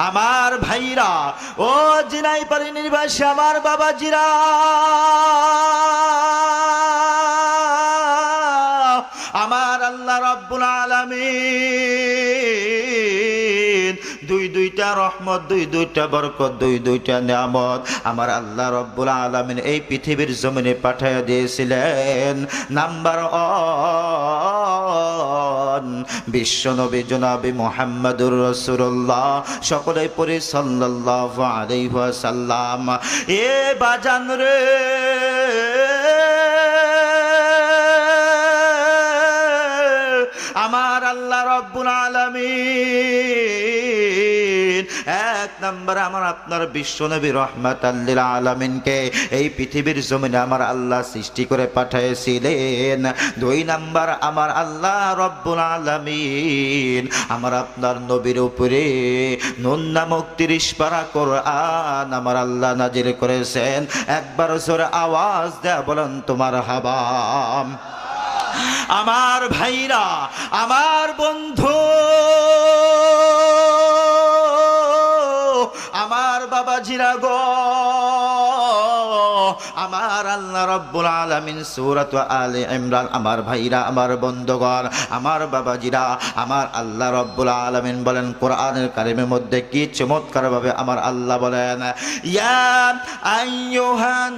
আমার ভাইরা, ও জিনাইপাড়ি নিবাসী আমার বাবাজিরা, আমার আল্লাহ রাব্বুল আলামিন দুইটা রহমত, দুইটা বরকত, দুইটা নিয়ামত আমার আল্লাহ রাব্বুল আলামিন এই পৃথিবীর জমিনে পাঠিয়ে দিয়েছিলেন। নাম্বার 1 বিশ্বনবী জনাবে মুহাম্মদুর রাসূলুল্লাহ, সকলে পড়ি সাল্লাল্লাহু আলাইহি ওয়াসাল্লাম। এ বাজান রে, আমার আল্লাহ রাব্বুল আলামিন এক নম্বর আমার আপনার বিশ্বনবী রাহমাতাল লিল আলামিনকে এই পৃথিবীর জমিনে আমার আল্লাহ সৃষ্টি করে পাঠিয়েছিলেন। 2 নাম্বার আমার আল্লাহ রাব্বুল আলামিন আমার আপনার নবীর উপরে নুন নামক 30 পারা কোরআন আমার আল্লাহ নাজিল করেছেন। একবার জোরে আওয়াজ দেয়া বলেন তোমার হাবা। আমার ভাইরা, আমার বন্ধু, আমার বাবাজিরা গো, আমার আল্লাহ রাব্বুল আলামিন সূরাত আলে ইমরান, আমার ভাইরা, আমার বন্ধুগণ, আমার বাবাজিরা, আমার আল্লাহ রাব্বুল আলামিন বলেন কোরআনের কারিমের মধ্যে কি চমৎকার ভাবে আমার আল্লাহ বলেন, ইয়া আইয়ুহান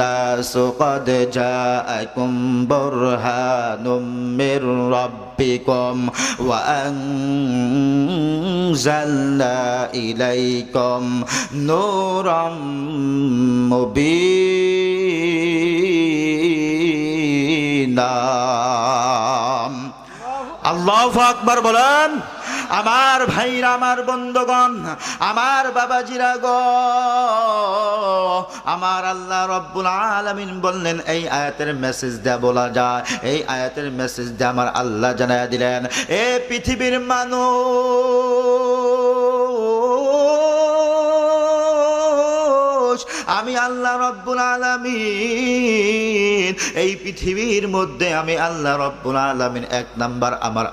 নাসু ক্বাদ জাআকুম বুরহানুম মির রাব্বিকুম ওয়া আনজালনা ইলাইকুম নূরাম মুবিনা। আল্লাহু আকবার বলেন। আমার ভাইরা, আমার বন্ধুগণ, আমার বাবাজিরা গো, আমার আল্লাহ রাব্বুল আলামিন বললেন, এই আয়াতের মেসেজ দেয়া বলা যায়, এই আয়াতের মেসেজ দিয়ে আমার আল্লাহ জানায়া দিলেন, এ পৃথিবীর মানুষ, আমি আল্লাহ রাব্বুল আলামিন এই পৃথিবীর মধ্যে আমি আল্লাহ রাব্বুল আলামিন 1 নাম্বার আমার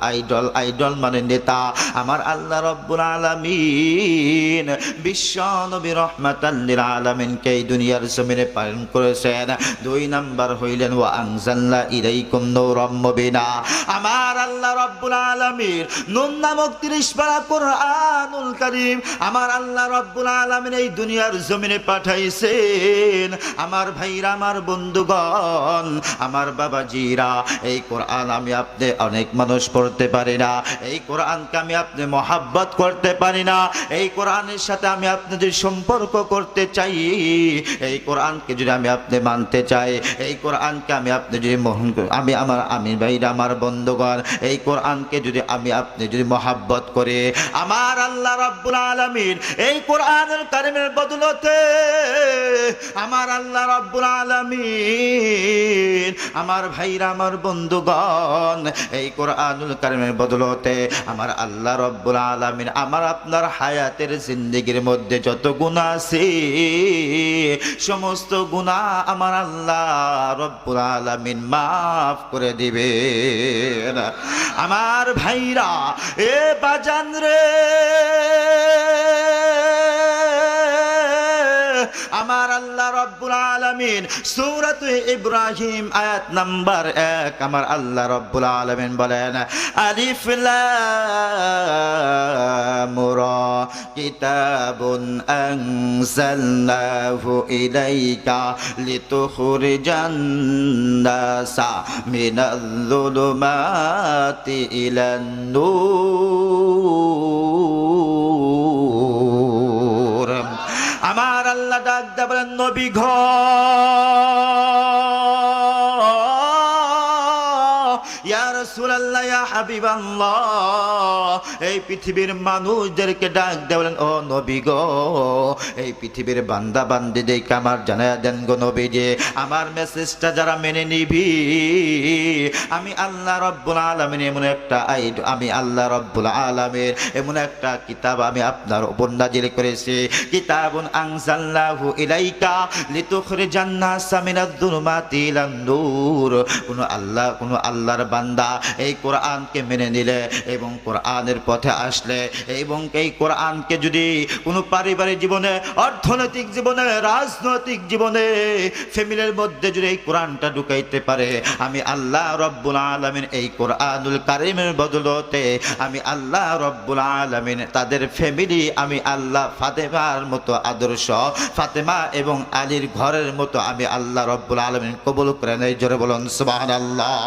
আইডল মানে নেতা আমার আল্লাহ রাব্বুল আলামিন বিশ্ব নবী রাহমাতাল লিল আলামিনকে এই দুনিয়ার জমিনে প্রেরণ করেছেন। 2 নাম্বার হইলেন ওয়া আনজালনা ইলাইকুম নূরাম মুবিনা, আমার আল্লাহ রাব্বুল আলামিন নুন নামক 30 পারা কোরআনুল কারীম আমার আল্লাহ রাব্বুল আলামিন এই দুনিয়ার জমিনে পাঠাইছেন। আমার ভাইরা, আমার বন্ধুগণ, আমার বাবাজিরা, এই কোরআন আমি আপনি অনেক মানুষ পড়তে পারি না, এই কোরআনকে আমি আপনি মহাব্বত করতে পারি না, এই কোরআনের সাথে আমি আপনি যদি সম্পর্ক করতে চাই, এই কোরআনকে যদি আমি আপনি মানতে চাই, এই কোরআনকে আমি আপনি যদি আমি ভাইরা, আমার বন্ধুগণ, এই কোরআনকে যদি আমি আপনি যদি মহাব্বত করে আমার আল্লাহ রাব্বুল আলামিন এই কোরআনুল কারীমের বদলতে আমার আল্লাহ রাব্বুল আলামিন, আমার ভাইরা, আমার বন্ধুগণ, এই কোরআনুল কারীমের বদলতে আমার আল্লাহ রাব্বুল আলামিন আমার আপনার হায়াতের জিন্দেগির মধ্যে যত গুনাহ আছে সমস্ত গুনাহ আমার আল্লাহ রাব্বুল আলামিন মাফ করে দিবেন। আমার ভাইরা, এ বাজান রে, আমার আল্লাহ রাব্বুল আলামিন সূরাত ইব্রাহিম আয়াত নাম্বার 1 আমার আল্লাহ রাব্বুল আলামিন বলেন, আলিফ লাম রা কিতাবুন আনজালনাহু ইলাইকা লিতুখরিজান নাসা মিনাল যুলুমাতি ইলান নূর। আমার আল্লাহ ডাক দিয়ে বলেন, নবী ঘ ইয়া রাসূলুল্লাহ, ইয়া হাবিবাল্লাহ, এই পৃথিবীর মানুষদেরকে ডাক দিয়ে বলেন, ও নবী গো, এই পৃথিবীর বান্দা বান্দীদেরকে আমার জানায়া দেন গো নবী, যে আমার মেসেজটা যারা মেনে নিবি আমি আল্লাহ রাব্বুল আলামিন এমন একটা আমি আল্লাহ রাব্বুল আলামিন এমন একটা কিতাব আমি আপনার উপর নাজিল করেছি, কিতাবুন আনজালনাহু ইলাইকা লিতুখরিজান নাসা মিনাজ যুলুমাতি ইলান নূর। কোন আল্লাহর বান্দা এই কোরআনকে মেনে নিলে এবং কোরআনের কোরআনের পথে আসলে এবং এই কোরআনকে যদি কোনো পারিবারিক জীবনে, অর্থনৈতিক জীবনে, রাজনৈতিক জীবনে, ফ্যামিলির মধ্যে যদি এই কোরআনটা ঢুকাইতে পারে, আমি আল্লাহ রব্বুল আলামিন এই কোরআনুল কারীমের বদলতে আমি আল্লাহ রব্বুল আলামিন তাদের ফ্যামিলি আমি আল্লাহ ফাতেমার মতো আদর্শ, ফাতেমা এবং আলীর ঘরের মতো আমি আল্লাহ রব্বুল আলামিন কবুল করে নেই। জোরে বলুন সুবহানাল্লাহ।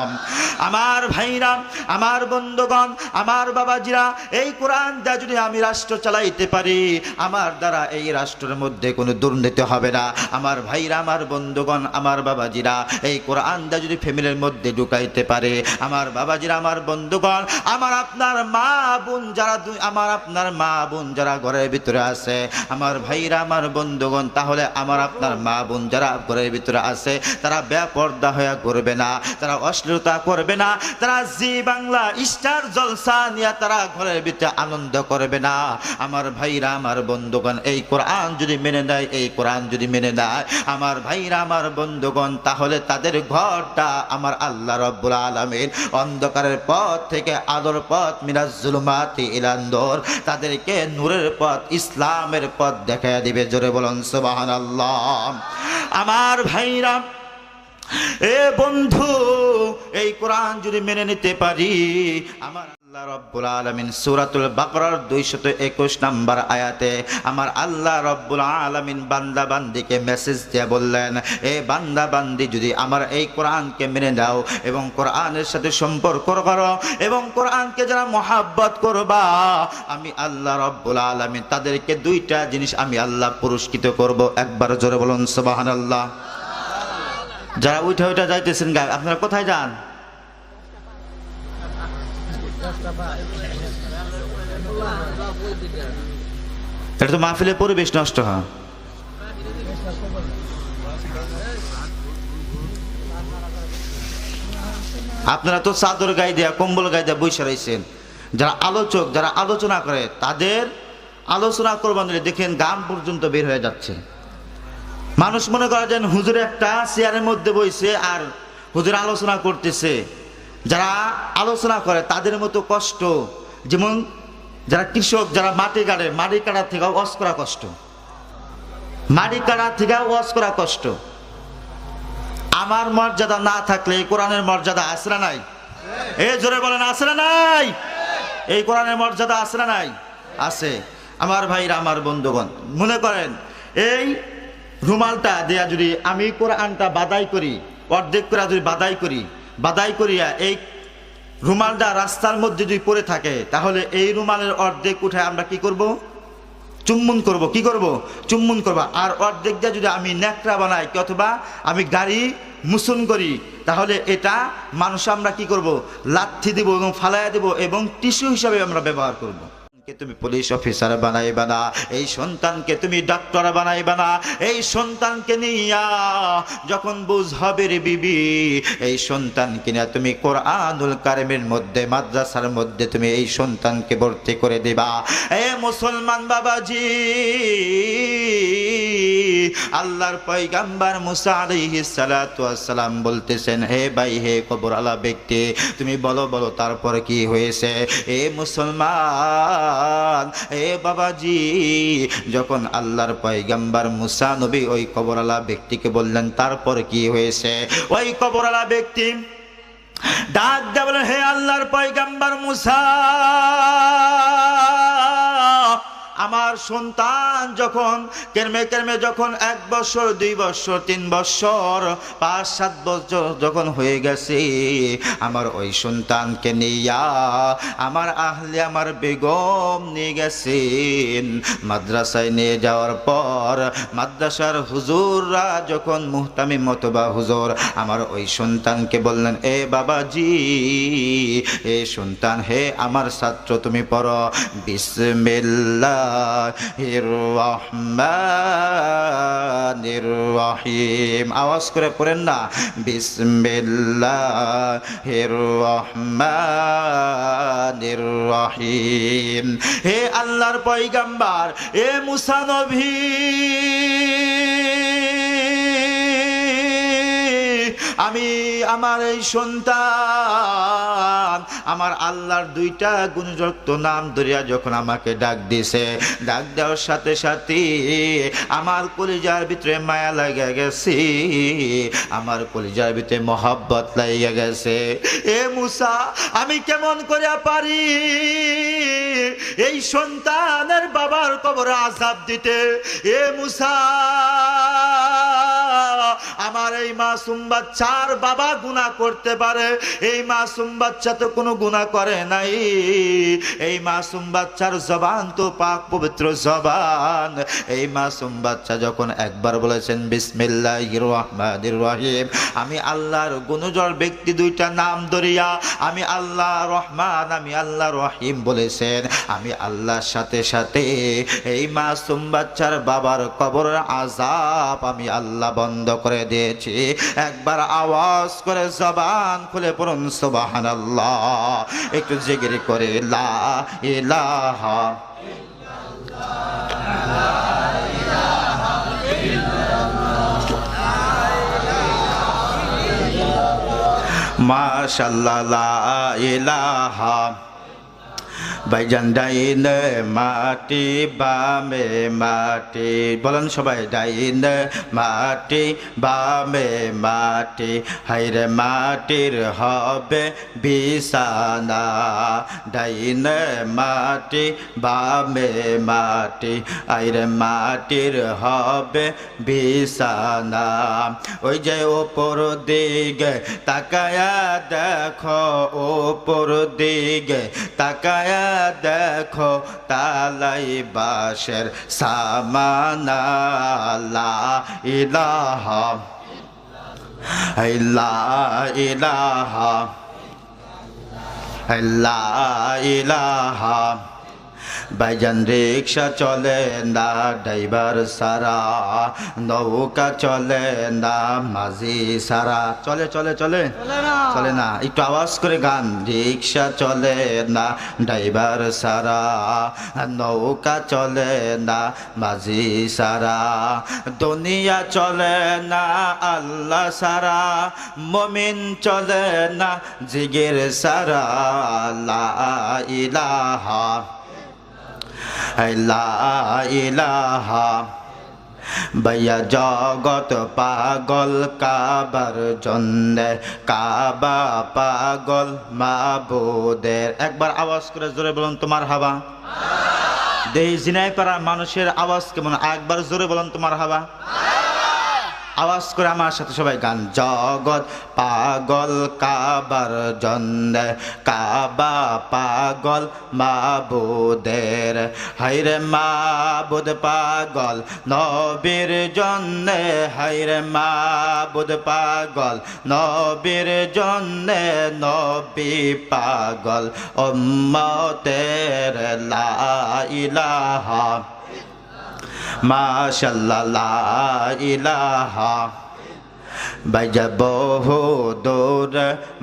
আমার ভাইরা, আমার বন্ধুগণ, আমার বাবাজিরা, এই কোরআন দ্বারা যদি আমি রাষ্ট্র চালাইতে পারি, আমার দ্বারা এই রাষ্ট্রের মধ্যে কোনো দুর্নীতি হবে না। আমার ভাইরা, আমার বন্ধুগণ, আমার বাবাজিরা, এই কোরআন দ্বারা যদি ফ্যামিলির মধ্যে ঢুকাইতে পারে, আমার বাবাজিরা, আমার বন্ধুগণ, আমার আপনার মা বোন যারা, আমার আপনার মা বোন যারা ঘরের ভিতরে আছে, আমার ভাইরা, আমার বন্ধুগণ, তাহলে আমার আপনার মা বোন যারা ঘরের ভিতরে আছে, তারা বেপরদা হয়ে করবে না, তারা অশ্লীলতা করবে না, তারা জি বাংলা স্টার জলসা নিয়ে তারা ঘরের ভিতরে আনন্দ করবে না। আমার ভাইরা, আমার বন্ধুগণ, এই কোরআন যদি মেনে নেয়, এই কোরআন যদি মেনে নেয়, আমার ভাইরা, আমার বন্ধুগণ, তাহলে তাদের ঘরটা আমার আল্লাহ রব্বুল আলামিন অন্ধকারের পথ থেকে আলোর পথ, মিনাজ জুলুমাতি ইলান নূর, তাদেরকে নূরের পথ, ইসলামের পথ দেখায় দিবে। জোরে বলুন সুবহানাল্লাহ। আমার ভাইরা, এ বন্ধু, এই কোরআন যদি মেনে নিতে পারি, আমার আল্লাহ রব্বুল আলামিন সূরাতুল বাকারার 221 নম্বর আয়াতে আমার আল্লাহ রব্বুল আলামিন বান্দা বান্দিকে মেসেজ দিয়ে বললেন, এ বান্দা বান্দি, যদি আমার এই কোরআনকে মেনে নাও এবং কোরআনের সাথে সম্পর্ক করো এবং কোরআনকে যারা মহাব্বত করবা, আমি আল্লাহ রব্বুল আলামিন তাদেরকে দুইটা জিনিস আমি আল্লাহ পুরস্কৃত করব। একবার জোরে বলুন সুবহানাল্লাহ। যারা উঠে উঠে যাইতেছেন, আপনারা কোথায় যান? এটা তো মাহফিলের পরিবেশ নষ্ট হয়। আপনারা তো চাদর গায়ে দেয়া, কম্বল গায়ে দেয়া বসে রয়েছেন। যারা আলোচক, যারা আলোচনা করে, তাদের আলোচনা করবেন দেখেন গান পর্যন্ত বের হয়ে যাচ্ছে। মানুষ মনে করে যেন হুজুর একটা চেয়ারের মধ্যে বসে আর হুজুর আলোচনা করতেছে। যারা আলোচনা করে তাদের মতো কষ্ট, যেমন যারা কৃষক, যারা মাটি কাটে, মাটি কাটার থেকে ওয়াজ করা কষ্ট, মাটি কাটার থেকে ওয়াজ করা কষ্ট। আমার মর্যাদা না থাকলে এই কোরআনের মর্যাদা আছে না নাই? এই জোরে বলেন, আছে না নাই? এই কোরআনের মর্যাদা আছে না নাই? আছে। আমার ভাইরা, আমার বন্ধুগণ, মনে করেন এই রুমালটা দেয়া যদি আমি কোরআনটা বাদাই করি, অর্ধেক করে যদি বাদাই করিয়া এই রুমালটা রাস্তার মধ্যে যদি পড়ে থাকে, তাহলে এই রুমালের অর্ধেক উঠে আমরা কি করব? চুম্বন করব। কি করব? চুম্বন করব। আর অর্ধেক দিয়ে যদি আমি ন্যাকড়া বানাই অথবা আমি গাড়ি মুসন করি, তাহলে এটা মানুষ আমরা কি করব? লাথি দিব এবং ফালাইয়া দেব এবং টিস্যু হিসাবে আমরা ব্যবহার করব। তুমি পুলিশ অফিসার বানাইবা না, এই সন্তানকে তুমি ডাক্তার বানাইবা না। এই সন্তানকে নিয়া যখন বুঝ হবে রে বিবি, এই সন্তানকে নিয়ে তুমি কোরআনুল কারীমের মধ্যে, মাদ্রাসার মধ্যে তুমি এই সন্তানকে ভর্তি করে দিবা। এ মুসলমান বাবাজি, আল্লাহর পয়গাম্বার মুসা আলাইহিস সালাতু ওয়াস সালাম বলতেছেন, হে ভাই, হে কবরওয়ালা ব্যক্তি, তুমি বলো তারপর কি হয়েছে? এ মুসলমান, এ বাবাজি, যখন আল্লাহর পয়গাম্বার মুসা নবী ওই কবরওয়ালা ব্যক্তিকে বললেন তারপর কি হয়েছে, ওই কবরওয়ালা ব্যক্তি ডাক দিয়ে বলেন, হে আল্লাহর পয়গাম্বার মুসা, আমার সন্তান যখন কেরমে যখন 1 বছর, 2 বছর, 3 বছর, 5-7 বছর যখন হয়ে গেছে, আমার ওই সন্তানকে নিয়া আমার আহলে, আমার বেগম নিয়ে গেছেন মাদ্রাসায়। নিয়ে যাওয়ার পর মাদ্রাসার হুজুররা যখন মুহতামিম অথবা হুজুর আমার ওই সন্তানকে বললেন, এ বাবাজি, এ সন্তান, হে আমার ছাত্র, তুমি পড়ো বিসমিল্লাহ রহমানির রহিম। আওয়াজ করে পড়েন না, বিসমিল্লাহির রহমানির রহিম। হে আল্লাহর পয়গাম্বার, এ মুসা নবী, আমি আমার এই সন্তান আমার আল্লাহর দুইটা গুণযুক্ত নাম ধরিয়া যখন আমাকে ডাক দিছে, ডাক দেওয়ার সাথে সাথে আমার কলিজার ভিতরে মায়া লাগা গেছে, আমার কলিজার ভিতরে মহব্বত লাগিয়া গেছে। এ মুসা, আমি কেমন করে পারি এই সন্তানের বাবার কবরে আযাব দিতে? এ মুসা, আমার এই মাসুম বাচ্চার বাবা গুনাহ করতে পারে, এই মাসুম বাচ্চা তো কোনো গুনাহ করে নাই, এই মাসুম বাচ্চার জবান তো পাক পবিত্র জবান। এই মাসুম বাচ্চা যখন একবার বলেছেন বিসমিল্লাহির রহমানির রহিম, আমি আল্লাহর গুণজল ব্যক্তি দুইটা নাম ধরিয়া আমি আল্লাহ রহমান আমি আল্লাহ রহিম বলেছেন, আমি আল্লাহর সাথে সাথে এই মাসুম বাচ্চার বাবার কবরের আযাব আমি আল্লাহ বন্ধ করে দিয়েছি। একবার আওয়াজ করে জবান খুলে পড়ুন সুবহানাল্লাহ, একটু জিকির করে লা ইলাহা মাশাআল্লাহ লা ইলাহা। ভাইজান ডাইনে মাটি বামে মাটি, বলেন সবাই ডাইনে মাটি বামে মাটি, হাইরে মাটির হবে বিছানা, ডাইনে মাটি বামে মাটি, হাইরে মাটির হবে বিছানা। ওই যে ওপর দিকে তাকায়া দেখো, ওপর দিকে তাকায়া দেখো, তালাই বাঁশের সামানা, লা ইলাহা লা ইলাহা লা ইলাহা। ভাইজান রিক্সা চলে না ড্রাইভার সারা, নৌকা চলে না মাঝি সারা, চলে চলে চলে চলে না, একটু আওয়াজ করে গান। রিক্সা চলে না ড্রাইভার সারা, নৌকা চলে না মাঝি সারা, দুনিয়া চলে না আল্লাহ সারা, মুমিন চলে না জিগির সারা, লা ইলাহা লা ইলাহা। ভাইয়া জগত পাগল কাবার জন্যে, কাবা পাগল মাবুদের। একবার আওয়াজ করে জোরে বলুন তোমার হাবা। দেই জিনাই পাড়া মানুষের আওয়াজ কেমন, একবার জোরে বলুন তোমার হাবা। আওয়াজ করে আমার সাথে সবাই গান। জগৎ পাগল কাবার জন্যে, কাবা পাগল মাবুদের, হাইরে মাবুদ পাগল নবীর জন্যে, হাইরে মাবুদ পাগল নবীর জন্যে, নবী পাগল উম্মতের, লা ইলাহা মাশাআল্লাহ লা ইলাহা। বাইজা বহু দূর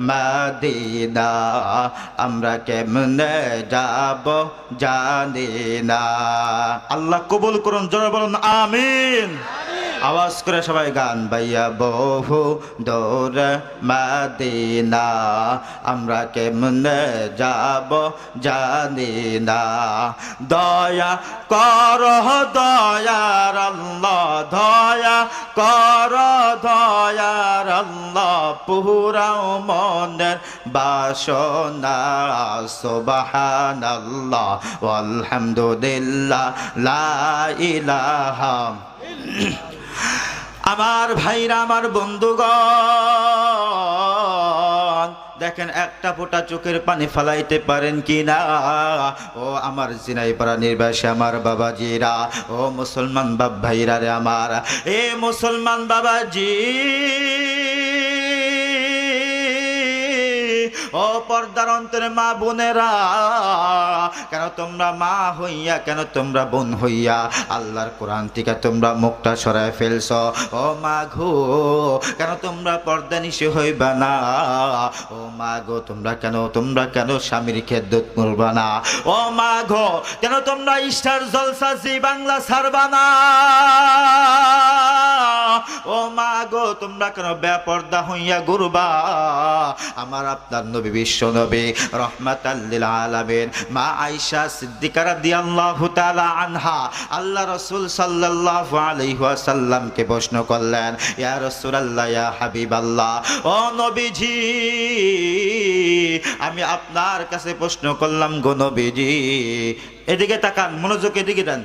মদিনা, আমরা কেমনে যাব জানি না। আল্লাহ কবুল করুন, জোরে বলুন আমিন। আওয়াজ করে সবাই গান। ভাইয়া বহু দূর মদিনা, আমরা কেমনে যাব জানি না। দয়া কর দয়ার আল্লাহ, দয়া কর দয়ার আল্লাহ, পুরাও মনের বাসনা, সুবহানাল্লাহ আলহামদুলিল্লাহ লা ইলাহা। আমার ভাইরা, আমার বন্ধুগণ, দেখেন একটা ফোঁটা চোখের পানি ফেলাইতে পারেন কি না? ও আমার জিনাইপাড়া নির্বাসী আমার বাবাজিরা, ও মুসলমান বাপ ভাইরা রে আমার, এ মুসলমান বাবাজি, ও পর্দার অন্তরে মা বোনেরা, কেন তোমরা মা হইয়া, কেন তোমরা বোন হইয়া আল্লাহর কোরআন থেকে তোমরা মুখটা সরায় ফেলছ? ও মা গো, কেন তোমরা পর্দা নিশি হইবা না? ও মা গো, তোমরা কেন স্বামীর খেদমত করবা না? ও মা গো, কেন তোমরা স্টার জলসা জি বাংলা ছাড়বা না? ও মা গো তোমরা কেন বেপরদা হইয়া ঘুরবা? আমার আপনার নবী বিশ্ব নবী রহমাতাল লিল আলামিন মা আয়েশা সিদ্দিকা রাদিয়াল্লাহু তাআলা আনহা আল্লাহ রাসূল সাল্লাল্লাহু আলাইহি ওয়াসাল্লামকে প্রশ্ন করলেন, ইয়া রাসূলুল্লাহ ইয়া হাবিবাল্লাহ, ও নবীজি আমি আপনার কাছে প্রশ্ন করলাম গো নবীজি। এদিকে তাকান, মনোযোগ এদিকে দেন।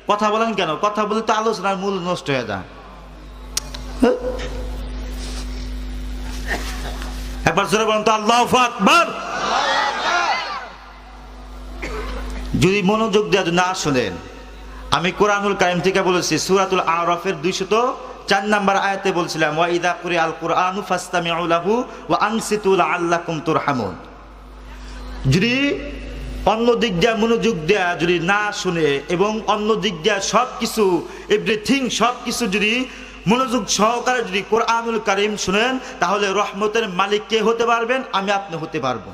কথা বলেন কেন? কথা বলে তো আলোচনার মূল নষ্ট হয়ে যায়। একবার জোরে বলেন তো আল্লাহু আকবার। যদি মনোযোগ দিয়ে না শুনেন, আমি কোরআনুল কারীম থেকে বলেছি সূরাতুল আরাফের 204 নম্বর আয়াতে বলছিলাম, ওয়া ইযা কুরিআল কুরআনু ফাসতামিউ লাহু ওয়া আনসিতু লাআল্লাকুম তুরহামুন। যদি অন্য দিক দিয়ে মনোযোগ দেয়া যদি না শুনে এবং অন্য দিক দিয়ে সবকিছু এভরিথিং সবকিছু যদি মনোযোগ সহকারে যদি কোরআনুল কারীম শুনেন, তাহলে রহমতের মালিক কে হতে পারবেন? আমি আপনি হতে পারবো।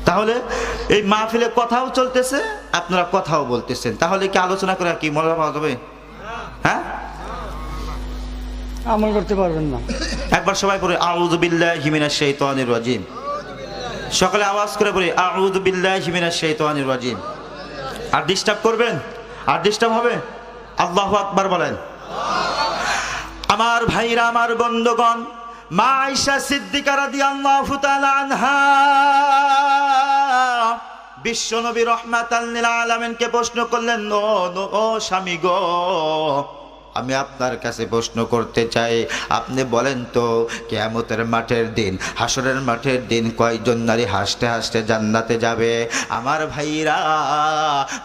তাহলে এই মাহফিলে কথাও চলতেছে, আপনারা কথাও বলতেছেন, তাহলে কি আলোচনা করে কি মজা পাওয়া যাবে? হ্যাঁ, আমল করতে পারবেন না। একবার সবাই পড়ে আউযু বিল্লাহি মিনাশ শাইতানির রাজিম। সকলে আওয়াজ করে পড়ে আউযু বিল্লাহি মিনাশ শাইতানির রাজিম। আর ডিস্টার্ব করবেন? আর ডিস্টার্ব হবে? আল্লাহু আকবার বলেন। আমার ভাইরা, আমার বন্ধুগণ, মা আয়েশা সিদ্দিকা রাদিয়াল্লাহু তাআলা আনহা বিশ্ব নবী রহমাতাল লিল আলামিনকে প্রশ্ন করলেন, ও স্বামী গো, আমি আপনার কাছে প্রশ্ন করতে চাই, আপনি বলেন তো কিয়ামতের মাঠের দিন, হাসরের মাঠের দিন কয়জন নারী হাসতে হাসতে জান্নাতে যাবে? আমার ভাইরা,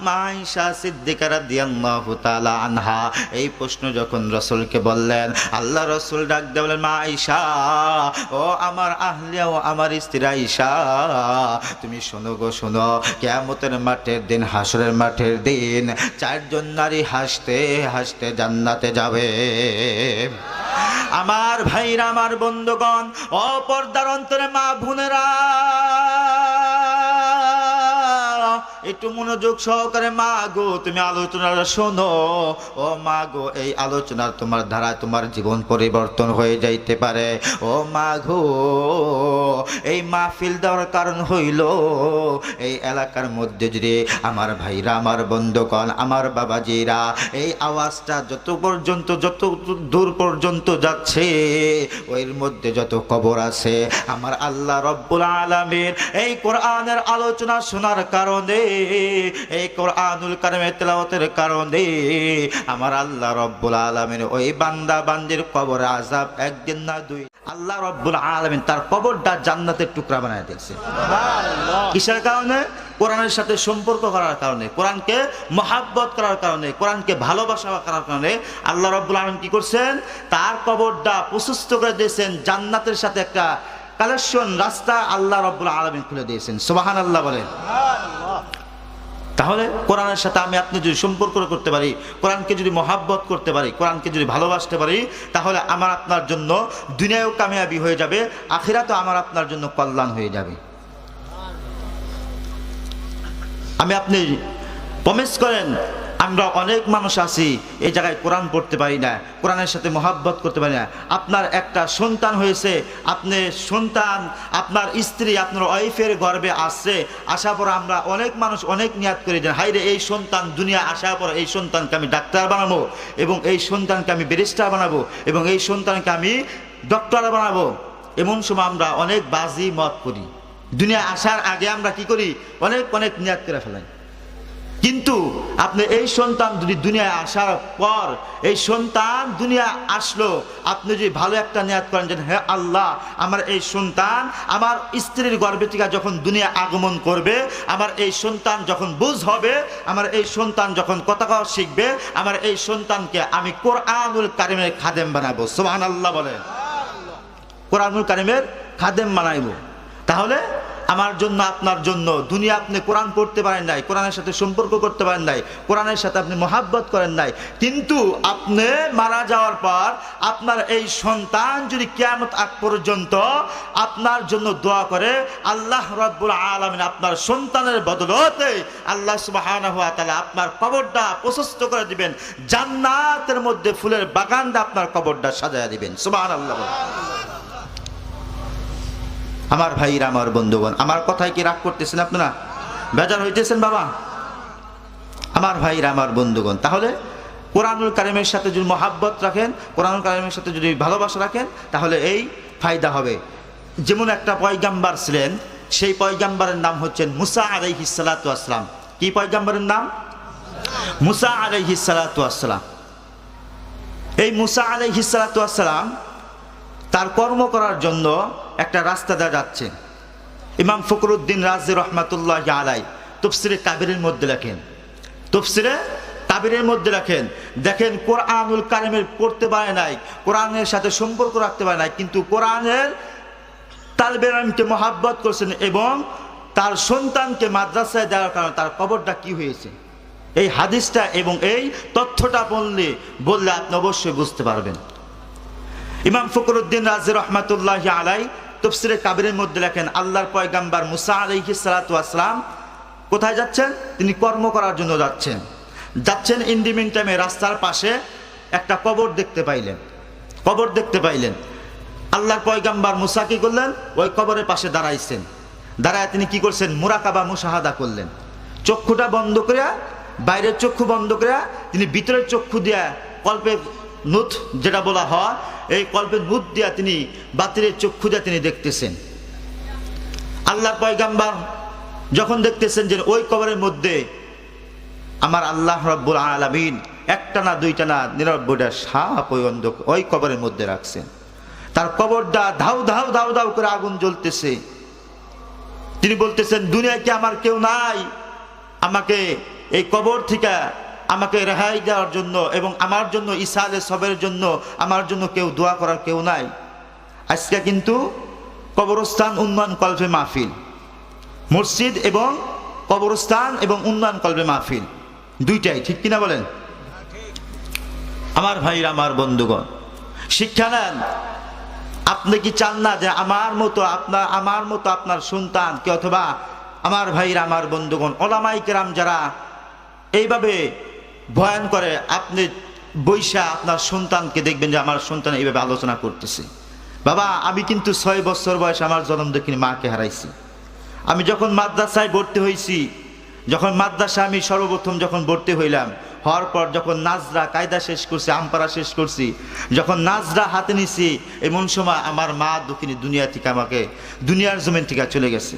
মা আয়েশা সিদ্দিকা রাদিয়াল্লাহু তাআলা আনহা এই প্রশ্ন যখন রাসূলকে বললেন, আল্লাহ রাসূল ডাক দিয়ে বলেন, মা আয়েশা, ও আমার আহলিয়া, ও আমার স্ত্রী আয়েশা, তুমি শোনো গো শোনো, কিয়ামতের মাঠের দিন, হাসরের মাঠের দিন চারজন নারী হাসতে হাসতে জান্নাতে যাবে। আমার ভাইরা, আমার বন্ধুগণ, অপর্দার অন্তরে মা বোনেরা, একটু মনোযোগ সহকারে মা গো তুমি আলোচনাটা শোনো। ও মা গো, এই আলোচনার তোমার দ্বারা তোমার জীবন পরিবর্তন হয়ে যাইতে পারে। ও মা গো, এই মাহফিল দেওয়ার কারণ হইল এই এলাকার মধ্যে যদি আমার ভাইরা, আমার বন্ধুগণ, আমার বাবাজিরা, এই আওয়াজটা যত পর্যন্ত, যত দূর পর্যন্ত যাচ্ছে, ওর মধ্যে যত কবর আছে, আমার আল্লাহ রব্বুল আলামিন এই কোরআনের আলোচনা শোনার কারণে, এই কোরআনুল কারীমের তেলাওয়াতের কারণে আমার আল্লাহ রব্বুল আলামিন ওই বান্দা বান্দির কবরে আযাব একদিন না দুই, আল্লাহ রব্বুল আলামিন তার কবরটা জান্নাতের টুকরা বানায় দিয়েছে। সুবহানাল্লাহ। কিসের কারণে? কোরআনের সাথে সম্পর্ক করার কারণে, কোরআনকে মহাব্বত করার কারণে, কোরআনকে ভালোবাসা করার কারণে আল্লাহ রব্বুল আলামিন কি করছেন? তার কবরটা প্রশস্ত করে দিয়েছেন, জান্নাতের সাথে একটা কালেকশন রাস্তা আল্লাহ রব্বুল আলামিন খুলে দিয়েছেন। সুবহানাল্লাহ বলেন। তাহলে কোরআনের সাথে আমি আপনি যদি সম্পর্ক করতে পারি, কোরআনকে যদি মহাব্বত করতে পারি, কোরআনকে যদি ভালোবাসতে পারি, তাহলে আমার আপনার জন্য দুনিয়ায়ও কামিয়াবি হয়ে যাবে, আখিরাতেও আমার আপনার জন্য কল্যাণ হয়ে যাবে। আমি আপনি প্রমিস করেন, আমরা অনেক মানুষ আছি এই জায়গায় কোরআন পড়তে পারি না, কোরআনের সাথে মহাব্বত করতে পারি না। আপনার একটা সন্তান হয়েছে, আপনি সন্তান, আপনার স্ত্রী, আপনার ওয়াইফের গর্ভে আসছে, আসার পর আমরা অনেক মানুষ অনেক নিয়াত করে দেন, হাইরে এই সন্তান দুনিয়া আসার পর এই সন্তানকে আমি ডাক্তার বানাবো, এবং এই সন্তানকে আমি ব্যারিস্টার বানাবো, এবং এই সন্তানকে আমি ডক্টর বানাবো। এমন সময় আমরা অনেক বাজি মত করি, দুনিয়া আসার আগে আমরা কি করি? অনেক অনেক নিয়াত করে ফেলাই। কিন্তু আপনি এই সন্তান যদি দুনিয়ায় আসার পর, এই সন্তান দুনিয়া আসলো, আপনি যদি ভালো একটা নিয়াত করেন যে হে আল্লাহ, আমার এই সন্তান আমার স্ত্রীর গর্ভে থেকে যখন দুনিয়া আগমন করবে, আমার এই সন্তান যখন বুঝ হবে, আমার এই সন্তান যখন কথা কওয়া শিখবে, আমার এই সন্তানকে আমি কোরআনুল কারীমের খাদেম বানাবো। সুবহানাল্লাহ বলেন। কোরআনুল কারীমের খাদেম বানাইবো। তাহলে আমার জন্য আপনার জন্য। দুনিয়া আপনি কোরআন পড়তে পারেন নাই, কোরআনের সাথে সম্পর্ক করতে পারেন নাই, কোরআনের সাথে আপনি মহাব্বত করেন নাই, কিন্তু আপনি মারা যাওয়ার পর আপনার এই সন্তান যদি কিয়ামত আগ পর্যন্ত আপনার জন্য দোয়া করে, আল্লাহ রাব্বুল আলামিন আপনার সন্তানের বদলতে আল্লাহ সুবহানাহু ওয়া তাআলা আপনার কবরটা প্রশস্ত করে দিবেন, জান্নাতের মধ্যে ফুলের বাগানটা আপনার কবরটা সাজায়া দিবেন। সুবহানাল্লাহ। আমার ভাইরা, আমার বন্ধুগণ, আমার কথায় কি রাগ করতেছেন আপনারা? বেজার হইতেছেন বাবা? আমার ভাইরা, আমার বন্ধুগণ, তাহলে কোরআনুল কারীমের সাথে যদি মহাব্বত রাখেন, কোরআনুল কারীমের সাথে যদি ভালোবাসা রাখেন, তাহলে এই ফায়দা হবে। যেমন একটা পয়গাম্বার ছিলেন, সেই পয়গাম্বারের নাম হচ্ছেন মুসা আলাইহিস সালাতু ওয়াস সালাম। কি পয়গাম্বারের নাম? মুসা আলাইহিস সালাতু ওয়াস সালাম। এই মুসা আলাইহিস সালাতু ওয়াস সালাম তার কর্ম করার জন্য একটা রাস্তা দিয়ে যাচ্ছেন। ইমাম ফখরুদ্দিন রাজি রহমাতুল্লাহি আলাইহি তাফসীরে কাবীরের মধ্যে লেখেন, তাফসীরে কাবীরের মধ্যে লেখেন, দেখেন কোরআনুল কারীমের পড়তে পারে নাই, কোরআনের সাথে সম্পর্ক রাখতে পারে নাই, কিন্তু কোরআনের তালবে ইলমকে মহাব্বত করছেন এবং তার সন্তানকে মাদ্রাসায় দেওয়ার কারণে তার কবরটা কি হয়েছে। এই হাদিসটা এবং এই তথ্যটা বললে আপনি অবশ্যই বুঝতে পারবেন। ইমাম ফখরুদ্দিন রাজি রহমাতুল্লাহি আলাইহি তাফসীরে কাবীরের মধ্যে লেখেন, আল্লাহর পয়গাম্বার মুসা আলাইহিস সালাতু ওয়াস সালাম কোথায় যাচ্ছেন? তিনি কর্ম করার জন্য যাচ্ছেন। ইন দি মিন টাইমে রাস্তার পাশে একটা কবর দেখতে পাইলেন। আল্লাহর পয়গাম্বার মুসা কি করলেন? ওই কবরের পাশে দাঁড়াইছেন। দাঁড়ায় তিনি কি করছেন? মুরাকাবা মুশাহাদা করলেন। চক্ষুটা বন্ধ করে, বাইরের চক্ষু বন্ধ করে তিনি ভিতরের চক্ষু দিয়া কল্পের নুত যেটা বলা হয়, এই কল্পের নুত দিয়া তিনি বাতিলের চক্ষু দিয়া তিনি দেখতেছেন। আল্লাহর পয়গাম্বার যখন দেখতেছেন যে ওই কবরের মধ্যে আমার আল্লাহ রাব্বুল আলামিন একটা না দুইটা না 99টা সাপ ওই কবরের মধ্যে রাখছেন। তার কবরটা ধাউ ধাউ ধাউ ধাউ করে আগুন জ্বলতেছে। তিনি বলতেছেন, দুনিয়ায় কি আমার কেউ নাই আমাকে এই কবর থেকে আমাকে রেহাই দেওয়ার জন্য এবং আমার জন্য ইসালে সবের জন্য আমার জন্য কেউ দোয়া করার কেউ নাই? আজকে কিন্তু কবরস্থান উন্নয়ন কল্পে মাহফিল, মসজিদ এবং কবরস্থান এবং উন্নয়ন কল্পে মাহফিল দুইটাই, ঠিক কিনা বলেন? আমার ভাইরা, আমার বন্ধুগণ, শিক্ষা নেন। আপনি কি চান না যে আমার মতো আপনার সন্তানকে, অথবা আমার ভাইরা, আমার বন্ধুগণ, ওলামায়ে কেরাম যারা এইভাবে বয়ান করে, আপনি বৈশা আপনার সন্তানকে দেখবেন যে আমার সন্তান এইভাবে আলোচনা করতেছে। বাবা, আমি কিন্তু 6 বছর বয়সে আমার জন্ম দেখিনি মাকে হারাইছি। আমি যখন মাদ্রাসায় ভর্তি হয়েছি, যখন মাদ্রাসায় আমি সর্বপ্রথম যখন ভর্তি হওয়ার পর যখন নাজরা কায়দা শেষ করছি, আমপারা শেষ করছি, যখন নাজরা হাতে নিছি, এমন সময় আমার মা দুঃখিনী দুনিয়া থেকে আমাকে দুনিয়ার জমিন থেকে চলে গেছে।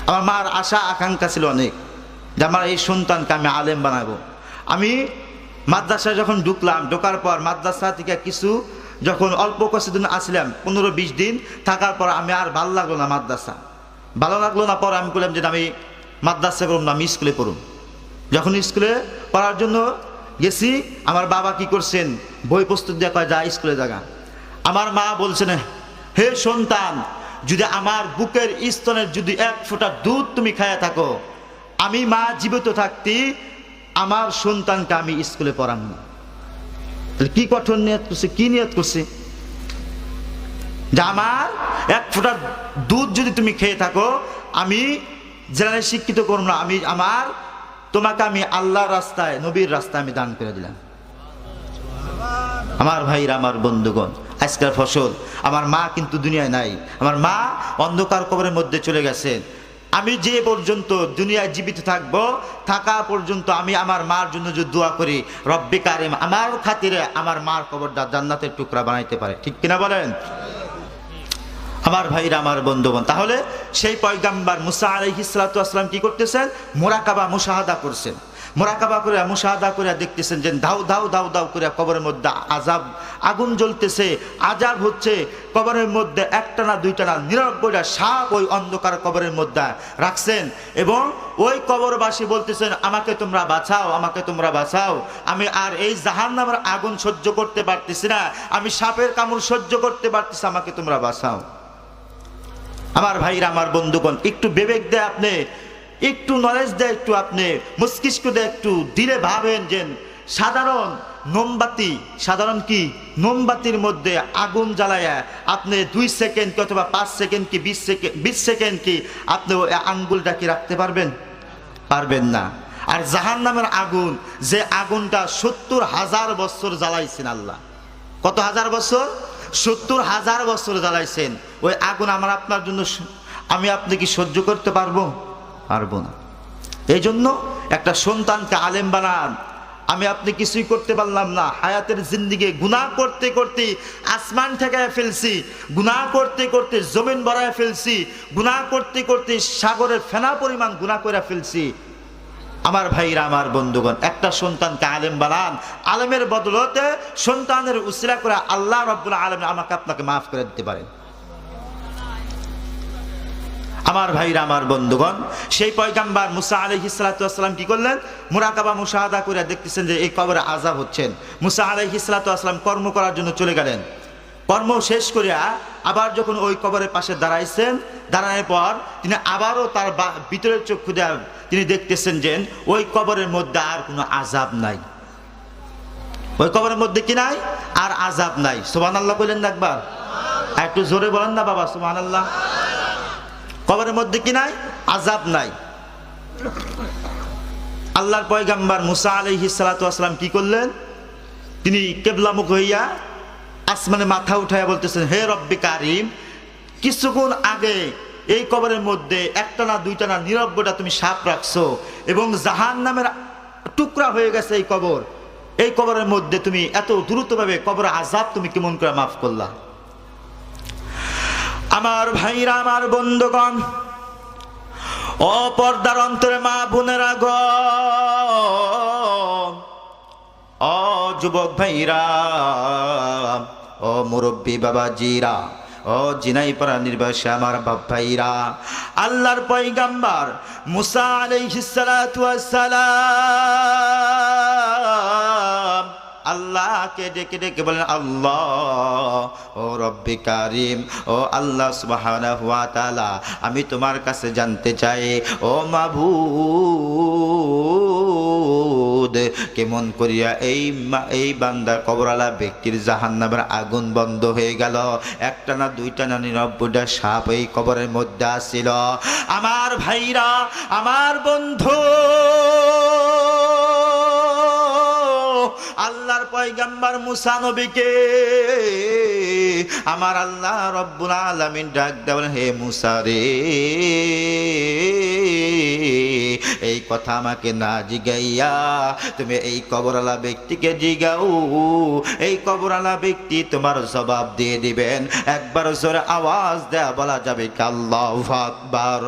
আমার মার আশা আকাঙ্ক্ষা ছিল অনেক যে আমার এই সন্তানকে আমি আলেম বানাবো। আমি মাদ্রাসায় যখন ঢোকার পর মাদ্রাসা থেকে কিছু যখন অল্প কিছুদিন আসলাম, 15-20 দিন থাকার পর আমি আর ভালো লাগলো না মাদ্রাসা, ভালো লাগলো না। পর আমি বললাম যে আমি মাদ্রাসা করুন না, আমি স্কুলে পড়ুন। যখন স্কুলে পড়ার জন্য গেছি, আমার বাবা কি করছেন, বই প্রস্তুত দিয়ে কয় যা স্কুলে জাগা। আমার মা বলছেন, হে সন্তান, যদি আমার বুকের স্তনের যদি 1 ফোঁটা দুধ তুমি খায়া থাকো, আমি মা জীবিত থাকতে আমার সন্তানকে আমি স্কুলে পড়াবো না। তাহলে কি কঠোর নিয়ত করছে, কি নিয়ত করছে যে আমার 1 ফোঁটা দুধ যদি তুমি খেয়ে থাকো, আমি জেনারেল শিক্ষিত করব না, তোমাকে আমি আল্লাহর রাস্তায়, নবীর রাস্তায় আমি দান করে দিলাম। আমার ভাইরা, আমার বন্ধুগণ, আজকের ফসল, আমার মা কিন্তু দুনিয়ায় নাই। আমার মা অন্ধকার কবরের মধ্যে চলে গেছে। আমি যে পর্যন্ত দুনিয়ায় জীবিত থাকা পর্যন্ত আমি আমার মার জন্য যদি দোয়া করি, রব্বে কারিম আমার খাতিরে আমার মার কবরটা জান্নাতের টুকরা বানাইতে পারে, ঠিক কিনা বলেন? আমার ভাইরা, আমার বন্ধুগণ, তাহলে সেই পয়গাম্বার মুসা আলাইহিস সালাতু ওয়াস সালাম কি করতেছেন? মুরাকাবা মুশাহাদা করছেন। মুরাকাবা করে মুশাহাদা করে দেখতেছেন যে দাউ দাউ দাউ দাউ করে কবরের মধ্যে আগুন জ্বলতেছে, আযাব হচ্ছে। কবরের মধ্যে একটা না দুইটা না 99টা সাপ ওই অন্ধকার কবরের মধ্যে রাখছেন এবং ওই কবরবাসী বলতেছেন, আমাকে তোমরা বাঁচাও, আমাকে তোমরা বাঁচাও, আমি আর এই জাহান্নামের আগুন সহ্য করতে পারতেছি না, আমি সাপের কামড় সহ্য করতে পারতেছি, আমাকে তোমরা বাঁচাও। আমার ভাইরা, আমার বন্ধুগণ, একটু বিবেক দেয় আপনি, একটু নলেজ দেয়, একটু আপনি মস্তিষ্ক দেয়, একটু দিলে ভাবেন যে সাধারণ মোমবাতি, সাধারণ কি মোমবাতির মধ্যে আগুন জ্বালায়া আপনি 2 সেকেন্ড কি অথবা 5 সেকেন্ড কি 20 সেকেন্ড কি আপনি ওই আঙ্গুলটা কি রাখতে পারবেন? পারবেন না। আর জাহান্নামের আগুন, যে আগুনটা 70,000 বছর জ্বালাইছেন আল্লাহ। কত হাজার বছর? 70,000 বছর জ্বালাইছেন। ওই আগুন আমার আপনার জন্য, আমি আপনি কি সহ্য করতে পারবো? পারবো না। এই জন্য একটা সন্তানকে আলেম বানান। আমি আপনি কিছুই করতে পারলাম না, হায়াতের জিন্দিগি গুনাহ করতে করতে আসমান ঠেকায় ফেলছি, গুনাহ করতে করতে জমিন ভরায় ফেলছি, গুনাহ করতে করতে সাগরের ফেনা পরিমাণ গুনাহ করে ফেলছি। আমার ভাইরা, আমার বন্ধুগণ, একটা সন্তানকে আলেম বানান। আলেমের বদলতে সন্তানের উসিলা করে আল্লাহ রাব্বুল আলামিন আমাকে আপনাকে মাফ করে দিতে পারেন। আমার ভাইরা, আমার বন্ধুগণ, সেই পয়গাম্বার মুসা আলাইহিস সালাতু ওয়াস সালাম কি করলেন? মুরাকাবা মুশাহাদা করে দেখতেছেন যে এই কবরে আযাব হচ্ছেন। মুসা আলাইহিস সালাতু ওয়াস সালাম কর্ম করার জন্য চলে গেলেন। কর্ম শেষ করিয়া আবার যখন ওই কবরের পাশে দাঁড়াইছেন, দাঁড়ানোর পর তিনি আবারও তার ভিতরের চক্ষু দিয়ে তিনি দেখতেছেন যে ওই কবরের মধ্যে আর কোনো আযাব নাই। ওই কবরের মধ্যে কি নাই? আর আযাব নাই। সুবহানাল্লাহ বলেন না একবার, একটু জোরে বলেন না বাবা, সুবহানাল্লাহ। কবরের মধ্যে কি নাই? আযাব নাই। আল্লাহর পয়গাম্বার মুসা আলাইহিস সালাতু ওয়াস সালাম কি করলেন? তিনি কিবলামুখ হইয়া আসমানে মাথা উঠাইয়া বলতেছেন, হে রব্বি কারিম, কিছুক্ষণ আগে এই কবরের মধ্যে একটা না দুইটা না 99টা তুমি সাপ রাখছো এবং জাহান্নামের টুকরা হয়ে গেছে এই কবর। এই কবরের মধ্যে তুমি এত দ্রুতভাবে কবরের আযাব তুমি কেমন করে মাফ করলা? আমার ভাইরা, আমার বন্ধুগণ, ও পর্দার অন্তরে মা বোনেরা গো, ও যুবক ভাইরা, ও মুরব্বী বাবাজিরা, ও জিনাইপাড়া নির্বাসী আমার বাপ ভাইরা, আল্লাহর পয়গাম্বার মুসা আলাইহিস সালাতু ওয়াস সালাম আল্লাহকে ডেকে ডেকে বলেন, আল্লাহ, ও রব্বি কারিম, ও আল্লাহ সুবহানাহু ওয়া তাআলা, আমি তোমার কাছে জানতে চাই, ও মাবুদ, কেমন করিয়া এই বান্দা কবরওয়ালা ব্যক্তির জাহান্নামের আগুন বন্ধ হয়ে গেল? একটা না দুইটা না 99টা সাপ এই কবরের মধ্যে আসছিল। আমার ভাইরা, আমার বন্ধু, আল্লাহর পয়গাম্বার মুসা নবীকে আমার আল্লাহ রব্বুল আলামিন ডাক দেন, হে মুসা রে, এই কথা আমাকে না জিগাইয়া তুমি এই কবরওয়ালা ব্যক্তিকে জিগাও। এই কবরওয়ালা ব্যক্তি তোমার জবাব দিয়ে দিবেন। একবার জোরে আওয়াজ দেয়া বলা যাবে কি আল্লাহু আকবার?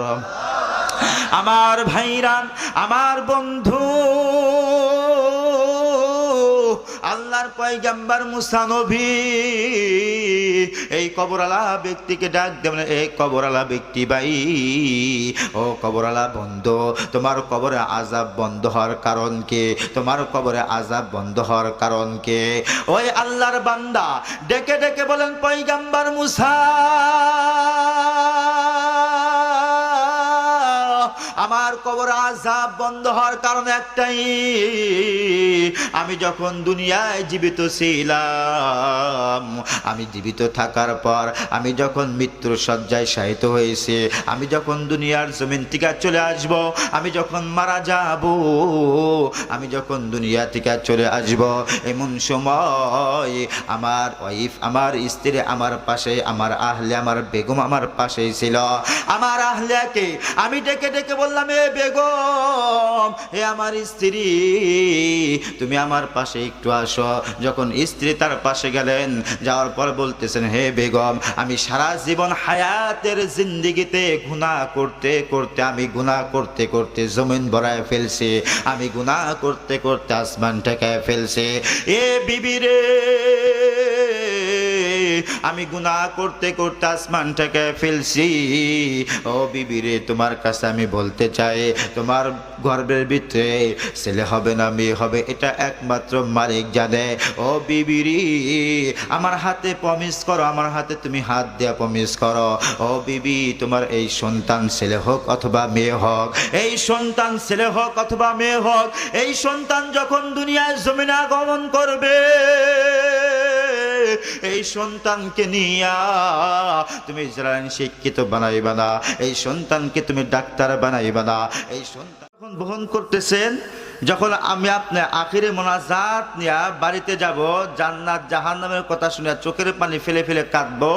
আমার ভাইরা, আমার বন্ধু, আল্লাহর পয়গাম্বার মুসা নবী এই কবরওয়ালা ব্যক্তিকে ডাক দেন, এই কবরওয়ালা ব্যক্তি ভাই, ও কবরওয়ালা বন্ধু, তোমার কবরে আযাব বন্ধ হওয়ার কারণ কি? তোমার কবরে আযাব বন্ধ হওয়ার কারণ কি? ওই আল্লাহর বান্দা ডেকে ডেকে বলেন, পয়গাম্বার মুসা, আমার কবর আযাব বন্ধ হওয়ার কারণ একটাই, আমি যখন দুনিয়ায় জীবিত ছিলাম, আমি জীবিত থাকার পর আমি যখন মৃত্যুর শয্যায় শায়িত হয়েছি, আমি যখন দুনিয়ার জমিন থেকে চলে আসব, আমি যখন মারা যাব, আমি যখন দুনিয়া থেকে চলে আসব, এমন সময় আমার ওয়াইফ, আমার স্ত্রী আমার পাশে, আমার আহলে, আমার বেগম আমার পাশেই ছিল। আমার আহলেকে আমি ডেকে ডেকে বললাম, এ বেগম, হে আমার স্ত্রী, তুমি আমার পাশে একটু আসো। যখন স্ত্রী তার পাশে গেলেন, যাওয়ার পর বলতেছেন, হে বেগম, আমি সারা জীবন হায়াতের জিন্দেগিতে গুনাহ করতে করতে, আমি গুনাহ করতে করতে জমিন ভরায় ফেলছি, আমি গুনাহ করতে করতে আসমান ঠেকায় ফেলছি। এ বিবি রে, আমি গুনাহ করতে করতে আসমানটাকে ফেলছি। ও বিবি রে, তোমার কাছে আমি বলতে চাই, তোমার গর্ভের ভিতরে ছেলে হবে না মেয়ে হবে এটা একমাত্র মালিক জানে। ও বিবি রে, আমার হাতে প্রমিস করো, আমার হাতে তুমি হাত দেয়া প্রমিস করো। ও বিবি, তোমার এই সন্তান ছেলে হোক অথবা মেয়ে হোক, এই সন্তান ছেলে হোক অথবা মেয়ে হোক, এই সন্তান যখন দুনিয়ায় জমিনে আগমন করবে, এই সন্তানকে নিয়া তুমি ইসরায়েল শিক্ষিত বানাইবা না, এই সন্তানকে তুমি ডাক্তার বানাইবা না। এই সন্তান যখন বহন করতেছেন, যখন আমি আপনি আখিরে মোনাজাত নিয়া বাড়িতে যাব, জান্নাত জাহান্নামের কথা শুনে চোখের পানি ফেলে ফেলে কাঁদবো,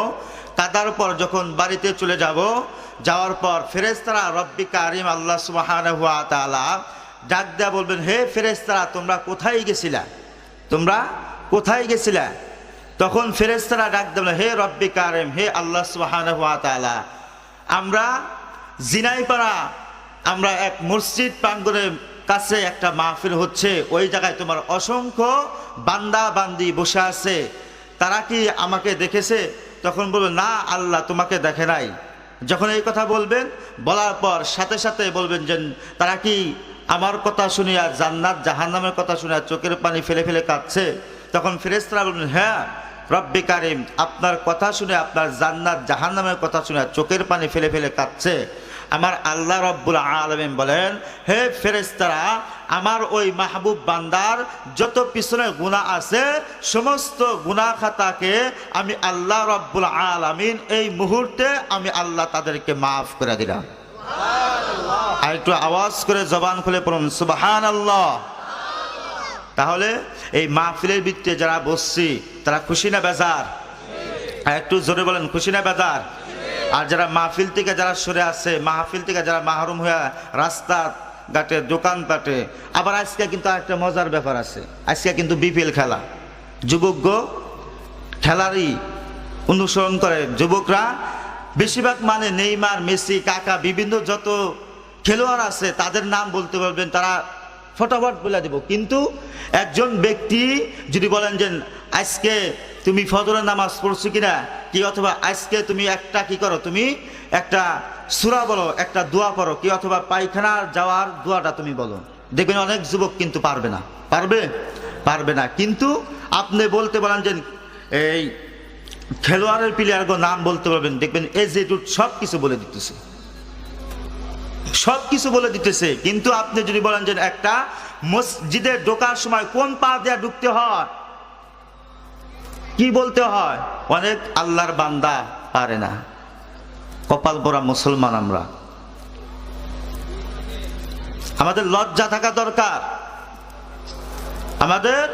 কাঁদার পর যখন বাড়িতে চলে যাব, যাওয়ার পর ফেরেশতারা রব্বি কারিম আল্লাহ সুবহানাহু ওয়া তাআলা ডাক দেয়া বলবেন, হে ফেরেশতারা, তোমরা কোথায় গেছিলা, তোমরা কোথায় গেছিলা? তখন ফেরেশতারা ডাক দেবেন, হে রব্বি কারিম, হে আল্লাহ সুবহানাহু ওয়া তাআলা, আমরা জিনাইপাড়া, আমরা এক মসজিদ প্রাঙ্গণের কাছে একটা মাহফিল হচ্ছে, ওই জায়গায় তোমার অসংখ্য বান্দা বান্দি বসে আছে, তারা কি আমাকে দেখেছে? তখন বলবেন, না আল্লাহ তোমাকে দেখে নাই। যখন এই কথা বলবেন, বলার পর সাথে সাথে বলবেন যে তারা কি আমার কথা শুনিয়া জান্নাত জাহান্নামের কথা শুনিয়া চোখের পানি ফেলে ফেলে কাঁদছে? তখন ফেরেশতারা বলবেন, হ্যাঁ রব্বি কারিম, আপনার কথা শুনে, আপনার জান্নাত জাহান্নামের কথা শুনে চোখের পানি ফেলে ফেলে কাঁদছে। আমার আল্লাহ রব্বুল আলামিন বলেন, হে ফেরেশতারা, আমার ওই মাহবুব বান্দার যত পিছনে গুনাহ আছে সমস্ত গুনাহ খাতাকে আমি আল্লাহ রব্বুল আলামিন এই মুহূর্তে আমি আল্লাহ তাদেরকে মাফ করে দিলাম। আর একটু আওয়াজ করে জবান খুলে পড়ুন সুবহানাল্লাহ। তাহলে এই মাহফিলের ভিত্তিতে যারা বসছি তারা খুশি না বেজার? একটু জোরে বলেন, খুশি না বেজার? আর যারা মাহফিল থেকে যারা সরে আছে, মাহফিল থেকে যারা মাহরুম হয়ে রাস্তা ঘাটে দোকানপাটে, আবার আজকে কিন্তু একটা মজার ব্যাপার আছে, আজকে কিন্তু বিপিএল খেলা, যুবক খেলারই অনুসরণ করে যুবকরা বেশিরভাগ, মানে নেইমার, মেসি, কাকা, বিভিন্ন যত খেলোয়াড় আছে তাদের নাম বলতে বলবেন, তারা ফটাফট বলে দেব। কিন্তু একজন ব্যক্তি যদি বলেন যে আজকে তুমি ফজরের নামাজ পড়ছো কিনা, কি অথবা আজকে তুমি একটা কি করো, তুমি একটা সূরা বলো, একটা দোয়া পড়ো, কি অথবা পায়খানা যাওয়ার দোয়াটা তুমি বলো, দেখবেন অনেক যুবক কিন্তু পারবে না, পারবে না। কিন্তু আপনি বলতে বলেন যে এই খেলোয়াড়ের প্লেয়ারগুলোর নাম বলতে পারবেন, দেখবেন এজ এ টু সব কিছু বলে দিতেছে, সব কিছু বলে দিতেছে। কিন্তু আপনি যদি বলেন যে একটা মসজিদে ঢোকার সময় কোন পা দিয়ে ঢুকতে হয়, কি বলতে হয়, অনেক আল্লাহর বান্দা পারে না। কপাল পোড়া মুসলমান আমরা, আমাদের লজ্জা থাকা দরকার, আমাদের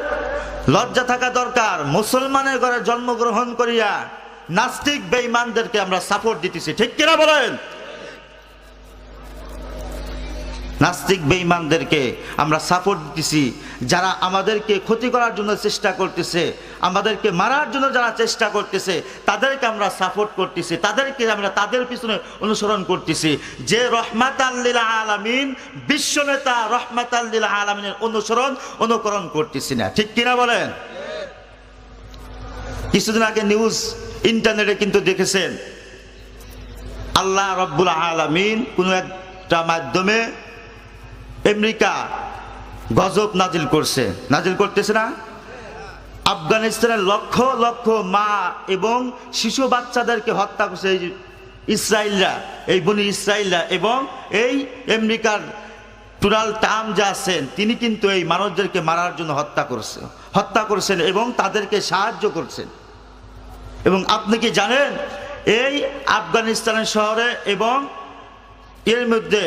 লজ্জা থাকা দরকার। মুসলমানের ঘরে জন্মগ্রহণ করিয়া নাস্তিক বেঈমানদেরকে আমরা সাপোর্ট দিতেছি, ঠিক কিনা বলেন? নাস্তিক বেঈমানদেরকে আমরা সাপোর্ট দিতেছি, যারা আমাদেরকে ক্ষতি করার জন্য চেষ্টা করতেছে, আমাদেরকে মারার জন্য যারা চেষ্টা করতেছে তাদেরকে আমরা সাপোর্ট করতেছি, তাদেরকে আমরা তাদের পিছনে অনুসরণ করতেছি। যে রহমাতাল লিল আলামিন, বিশ্ব নেতা রহমাতাল লিল আলামিনের অনুকরণ করতেছি না, ঠিক কিনা বলেন? কিছুদিন আগে নিউজ ইন্টারনেটে কিন্তু দেখেছেন, আল্লাহ রব্বুল আলামিন কোন একটা মাধ্যমে আমেরিকা গজব নাজিল করতেছে না? আফগানিস্তানের লক্ষ লক্ষ মা এবং শিশু বাচ্চাদেরকে হত্যা করছে ইসরায়েলরা, এই বনি ইসরায়েলরা, এবং এই আমেরিকার ডোনাল্ড ট্রাম্প যা আছেন তিনি কিন্তু এই মানুষদেরকে মারার জন্য হত্যা করছেন এবং তাদেরকে সাহায্য করছেন। এবং আপনি কি জানেন, এই আফগানিস্তানের শহরে এবং এর মধ্যে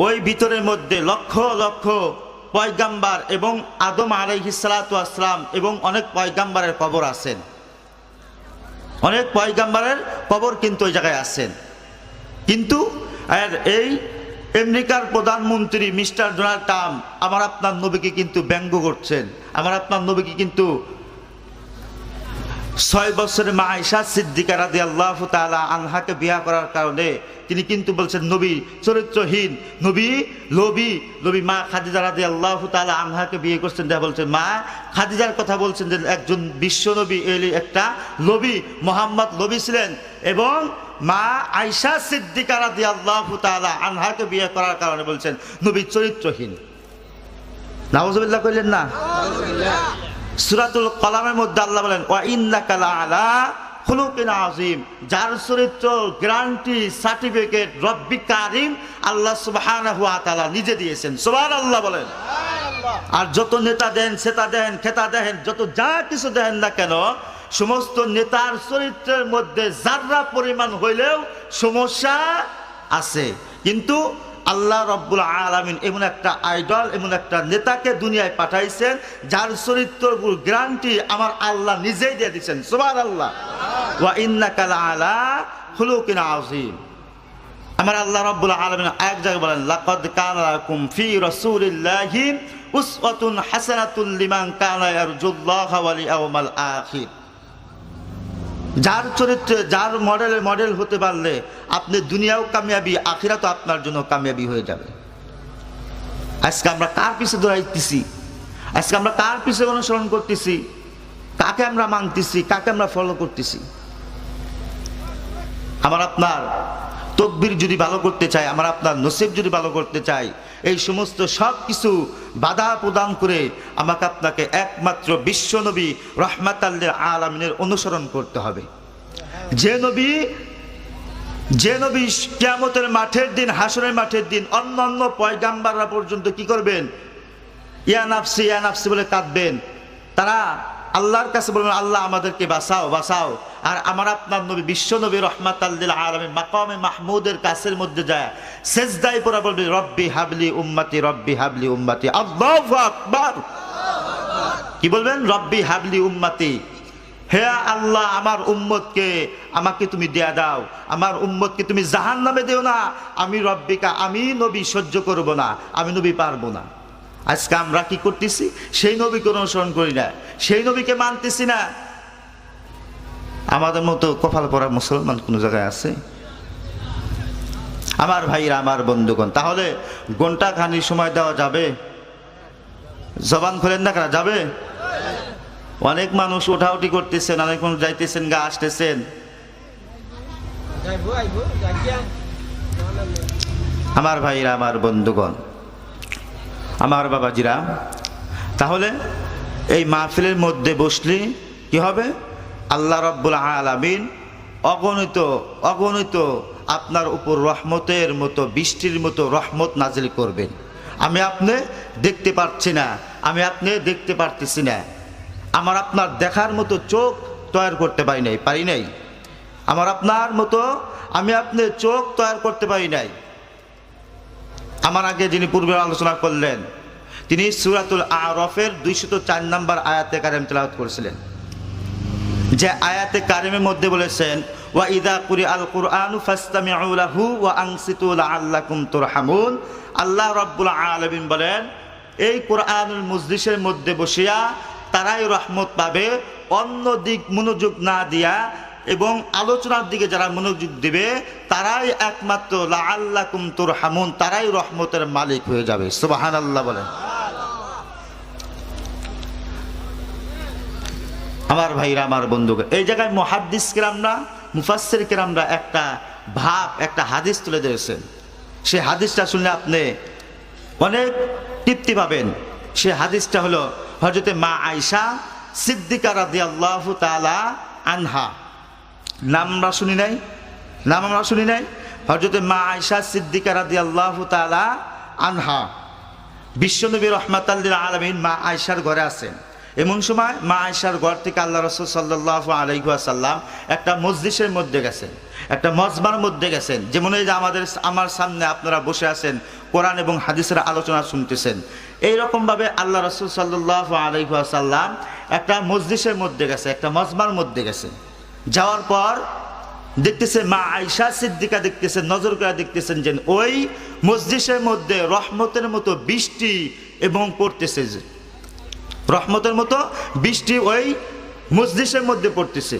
ওই ভিতরের মধ্যে লক্ষ লক্ষ পয়গাম্বার এবং আদম আলাইহিস সালাতু ওয়াস সালাম এবং অনেক পয়গাম্বারের কবর আছেন, অনেক পয়গাম্বারের কবর কিন্তু ওই জায়গায় আছেন। কিন্তু আর এই আমেরিকার প্রধানমন্ত্রী মিস্টার ডোনাল্ড ট্রাম্প আমার আপনার নবীকে কিন্তু ব্যঙ্গ করছেন, আমার আপনার নবীকে কিন্তু 6 বছরে মা আয়েশা সিদ্দিকা রাদিয়াল্লাহু তাআলা আনহাকে বিয়ে করার কারণে তিনি কিন্তু বলছেন নবী চরিত্রহীন, নবী লোভী। নবী মা খাদিজা রাদিয়াল্লাহু তাআলা আনহাকে বিয়ে করছেন, যা বলছেন মা খাদিজার কথা বলছেন যে একজন বিশ্ব নবী এলি একটা লোভী, মোহাম্মদ লোভী ছিলেন। এবং মা আয়েশা সিদ্দিকা রাদিয়াল্লাহু তাআলা আনহাকে বিয়ে করার কারণে বলছেন নবী চরিত্রহীন। নাউজুবিল্লাহ কইলেন না? সূরাতুল কলামের মধ্যে আল্লাহ বলেন ওয়া ইন্নাকা লাআলা খুলুকিন আযীম, যার চরিত্র গ্যারান্টি সার্টিফিকেট রব্বি কারীম আল্লাহ সুবহানাহু ওয়া তাআলা নিজে দিয়েছেন। সুবহানাল্লাহ বলেন। আর যত নেতা দেন, সেতা দেন, খেতা দেন, যত যা কিছু দেন না কেন, সমস্ত নেতার চরিত্রের মধ্যে যাররা পরিমাণ হইলেও সমস্যা আছে। কিন্তু আল্লাহ রব্বুল আলামিন এমন একটা আইডল, এমন একটা নেতাকে দুনিয়ায় পাঠাইছেন যার চরিত্র গ্যারান্টি আমার আল্লাহ নিজেই দিয়ে দিচ্ছেন। সুবহানাল্লাহ। ওয়া ইন্নাকা লাআলা খুলুকিন আযীম। আমার আল্লাহ রব্বুল আলামিন এক জায়গায় বলেন লাকাদ কানা লাকুম ফি রাসূলিল্লাহি উসওয়াতুন হাসানাতুল লিমান কানা ইয়ারজুল্লাহা ওয়াল ইয়াউমাল আখির। যার চরিত্রে, যার মডেল হতে পারলে আপনি দুনিয়াও কামিয়াবি, আখিরাতও আপনার জন্য কামিয়াবি হয়ে যাবে। আজকে আমরা কার পিছে দৌড়াইতেছি? আজকে আমরা কার পিছে অনুসরণ করতেছি? কাকে আমরা মানতেছি? কাকে আমরা ফলো করতেছি? আমার আপনার তকবীর যদি ভালো করতে চাই, আমার আপনার নসিব যদি ভালো করতে চাই, এই সমস্ত সব কিছু বাধা প্রদান করে আমাকে আপনাকে একমাত্র বিশ্বনবী রাহমাতাল লিল আলামিনের অনুসরণ করতে হবে। যে নবী কিয়ামতের মাঠের দিন, হাসরের মাঠের দিন অন্যান্য পয়গাম্বাররা পর্যন্ত কি করবেন? ইয়া নাফসি ইয়া নাফসি বলে কাঁদবেন। তারা আল্লাহর কাছে বলবেন আল্লাহ আমাদেরকে বাঁচাও বাঁচাও। আর আমার আপনার নবী বিশ্বনবী রাহমাতাল লিল আলামিন মাকামে মাহমুদের কাছের মধ্যে যায় সেজদায় পড়া বলবে রব্বি হাবলি উম্মতি, রব্বি হাবলি উম্মতি। আল্লাহু আকবার। কি বলবেন? রব্বি হাবলি উম্মতি, হে আল্লাহ আমার উম্মতকে আমাকে তুমি দেয়া দাও, আমার উম্মতকে তুমি জাহান্নামে দিও না। আমি রব্বিকা, আমি নবী সহ্য করব না, আমি নবী পারবো না। আজকে আমরা কি করতেছি? সেই নবীকে অনুসরণ করি না, সেই নবীকে মানতেছি না। আমাদের মতো কপাল পরা মুসলমান কোন জায়গায় আছে? আমার ভাইরা, আমার বন্ধুগণ, তাহলে ঘন্টা খানি সময় দেওয়া যাবে? জবান খোলেন না কেন? যাবে? অনেক মানুষ ওঠাউঠি করতেছেন, অনেক মানুষ যাইতেছেন, গা আসতেছেন। আমার ভাইরা, আমার বন্ধুগণ, আমার বাবাজিরা, তাহলে এই মাহফিলের মধ্যে বসলে কি হবে? আল্লাহ রাব্বুল আলামিন অগণিত আপনার উপর রহমতের মতো, বৃষ্টির মতো রহমত নাজিল করবেন। আমি আপনি দেখতে পাচ্ছি না, আমি আপনি দেখতে পারতেছি না। আমার আপনার দেখার মতো চোখ তৈরি করতে পারি নাই। আমার আপনার মতো আমি আপনি চোখ তৈরি করতে পারি নাই। আমার আগে যিনি পূর্বে আলোচনা করলেন, তিনি সূরাতুল আরাফের 204 নম্বর আয়াতে কারিম তেলাওয়াত করেছিলেন। যে আয়াতে কারিমের মধ্যে বলেছেন ওয়া ইযা কুরিআল কুরআনু ফাসতামিউ লাহু ওয়া আনসিতু লাআল্লাকুম তুরহামুন। আল্লাহ রাব্বুল আলামিন বলেন এই কোরআনুল মজলিসের মধ্যে বসিয়া তারাই রহমত পাবে, অন্য দিক মনোযোগ না দিয়া এবং আলোচনার দিকে যারা মনোযোগ দিবে তারাই একমাত্র লাআল্লাকুম তুরহামুন, তারাই রহমতের মালিক হয়ে যাবে। সুবহানাল্লাহ বলেন। আমার ভাইরা, আমার বন্ধুগণ, এই জায়গায় মুহাদ্দিস কিরামরা, মুফাসসির কিরামরা একটা হাদিস তুলে ধরেছেন। সেই হাদিসটা শুনলে আপনি অনেক তৃপ্তি পাবেন। সেই হাদিসটা হলো হযরতে মা আয়েশা সিদ্দিকা রাদিয়াল্লাহু তাআলা আনহা। নাম আমরা শুনি নাই? হযরতে মা আয়েশা সিদ্দিকা রাদিয়াল্লাহু তাআলা আনহা বিশ্বনবী রাহমাতাল লিল আলামিন মা আয়েশার ঘরে আছেন। এমন সময় মা আয়েশার ঘর থেকে আল্লাহ রাসূল সাল্লাল্লাহু আলাইহি ওয়াসাল্লাম একটা মজলিসের মধ্যে গেছেন, একটা মজমার মধ্যে গেছেন। যেমন এই যে আমার সামনে আপনারা বসে আছেন, কোরআন এবং হাদিসের আলোচনা শুনতেছেন। এইরকমভাবে আল্লাহ রাসূল সাল্লাল্লাহু আলাইহি ওয়াসাল্লাম একটা মজলিসের মধ্যে গেছে, একটা মজমার মধ্যে গেছে। যাওয়ার পর দেখতেছে মা আয়েশা সিদ্দিকা দেখতেছেন, নজর করে দেখতেছেন যে ওই মজলিসের মধ্যে রহমতের মতো বৃষ্টি এবং পড়তেছে, রহমতের মতো বৃষ্টি ওই মজলিসের মধ্যে পড়তেছে।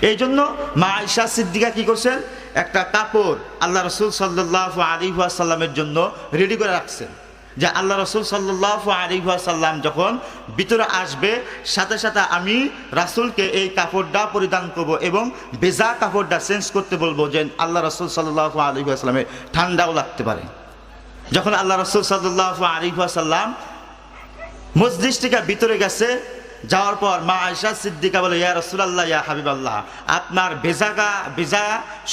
এই জন্য মা আয়েশা সিদ্দিকা কি করছেন, একটা কাপড় আল্লাহ রসুল সাল্লাল্লাহু আলাইহি ওয়াসাল্লামের জন্য রেডি করে রাখছেন, যে আল্লাহ রসুল সাল্লাল্লাহু আলাইহি ওয়াসাল্লাম যখন ভিতরে আসবে সাথে সাথে আমি রাসূলকে এই কাপড়টা পরিধান করব এবং ভেজা কাপড়টা চেঞ্জ করতে বলবো, যে আল্লাহ রসুল সাল্লাল্লাহু আলাইহি ওয়াসাল্লামের ঠান্ডাও লাগতে পারে। যখন আল্লাহ রসুল সাল্লাল্লাহু আলাইহি ওয়াসাল্লাম মজলিস থেকে ভিতরে গেছে, যাওয়ার পর মা আয়েশা সিদ্দিকা বলে, ইয়া রাসূলুল্লাহ, ইয়া হাবিবাল্লাহ, আপনার ভেজা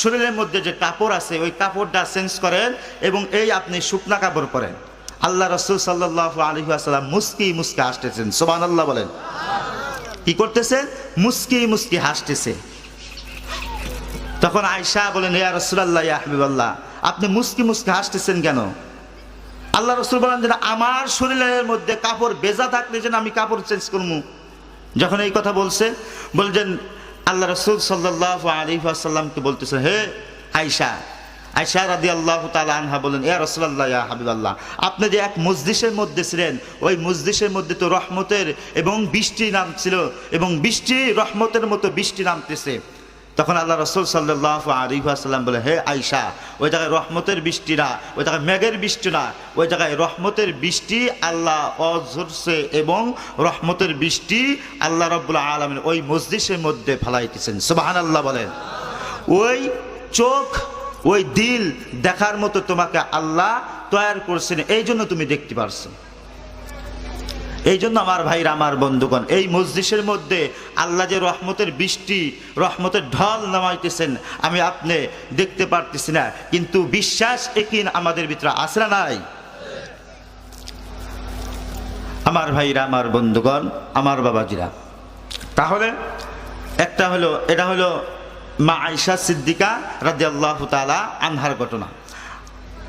শরীরের মধ্যে যে কাপড় আছে ওই কাপড়টা চেঞ্জ করেন এবং এই আপনি শুকনা কাপড় পরেন। আল্লাহ রাসূল সাল্লাল্লাহু আলাইহি ওয়াসাল্লাম মুস্কি মুস্কি হাসতেছেন, সুবহানাল্লাহ বলেন। কি করতেছেন? মুস্কি মুস্কি হাসতেছে। তখন আয়েশা বলেন, ইয়া রাসূলুল্লাহ, ইয়া হাবিবাল্লাহ, আপনি মুস্কি মুস্কি হাসতেছেন কেন? আল্লাহ রাসূল বলেন যে আমার শরীরের মধ্যে কাপড় ভেজা থাকলে যেন আমি কাপড় চেঞ্জ করবো। যখন এই কথা বলছেন আল্লাহ রাসূল সাল্লাল্লাহু আলাইহি ওয়াসাল্লামকে বলতেছে, হে আয়েশা রাদিয়াল্লাহু তাআলা আনহা বলেন, ইয়া রাসূলুল্লাহ, ইয়া হাবিবাল্লাহ, আপনি যে এক মজলিসের মধ্যে ছিলেন, ওই মজলিসের মধ্যে তো রহমতের এবং বৃষ্টি নামছিল এবং বৃষ্টি রহমতের মতো বৃষ্টি নামতেছে। তখন আল্লাহ রাসূল সাল্লাল্লাহু আলাইহি ওয়াসাল্লাম বলে, হে আয়েশা, ওই জায়গায় রহমতের বৃষ্টি না, ওই জায়গায় মেঘের বৃষ্টি না, ওই জায়গায় রহমতের বৃষ্টি আল্লাহ ঝরছে এবং রহমতের বৃষ্টি আল্লাহ রাব্বুল আলামিন ওই মজলিসের মধ্যে ফেলাইতেছেন, সুবহানাল্লাহ বলেন। ওই চোখ, ওই দিল দেখার মতো তোমাকে আল্লাহ তৈরি করছেন, এই জন্য তুমি দেখতে পারছো। এই জন্য আমার ভাইরা, আমার বন্ধুগণ, এই মজলিসের মধ্যে আল্লাহ যে রহমতের বৃষ্টি, রহমতের ঢল নামাইতেছেন আমি আপনি দেখতে পারতেছি না, কিন্তু বিশ্বাস একিন আমাদের ভিতরে আছে না নাই? আমার ভাইরা, আমার বন্ধুগণ, আমার বাবাজিরা, তাহলে এটা হলো মা আয়েশা সিদ্দিকা রাদিয়াল্লাহু তাআলা আনহার ঘটনা।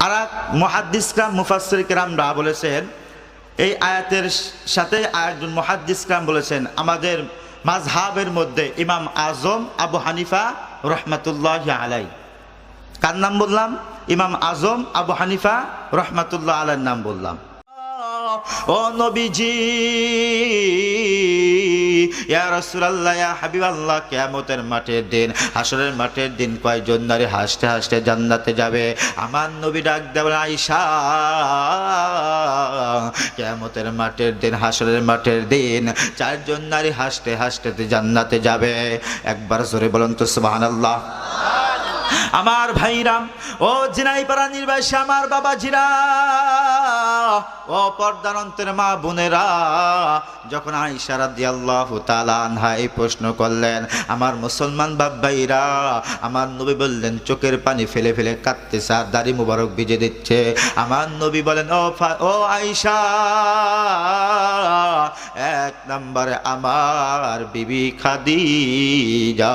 আর মুহাদ্দিস کرام, মুফাসসির کرامরা বলেছেন, এই আয়াতের সাথে আরেকজন মুহাদ্দিস کرام বলেছেন, আমাদের মাযহাবের মধ্যে ইমাম আজম আবু হানিফা রহমাতুল্লাহি আলাইহি, কার নাম বললাম? ইমাম আজম আবু হানিফা রহমাতুল্লাহ আলাইহির নাম বললাম। ও নবীজি, ইয়া রাসূলুল্লাহ, ইয়া হাবিবাল্লাহ, কিয়ামতের মাঠের দিন, হাসরের মাঠের দিন কয়জন নারী হাসতে হাসতে জান্নাতে যাবে? আমার নবী ডাক দেবেন, আয়েশা, কিয়ামতের মাঠের দিন, হাসরের মাঠের দিন 4 জন নারী হাসতে হাসতে জান্নাতে যাবে। একবার জোরে বলুন তো সুবহানাল্লাহ। আমার ভাইরাম, ও জিনাইপাড়া নির্বাসী আমার বাবাজিরা, ও পর্দার অন্তরের মা বোনেরা, যখন আয়েশা রাদিয়াল্লাহু তাআলা আনহা এই প্রশ্ন করলেন, আমার মুসলমান বাবাইরা, আমার নবী বললেন, চোখের পানি ফেলে ফেলে কাঁদতেছে আর দাড়ি মুবারক ভিজে দিচ্ছে। আমার নবী বলেন, ও আয়েশা, এক নম্বরে আমার বিবি খাদিজা,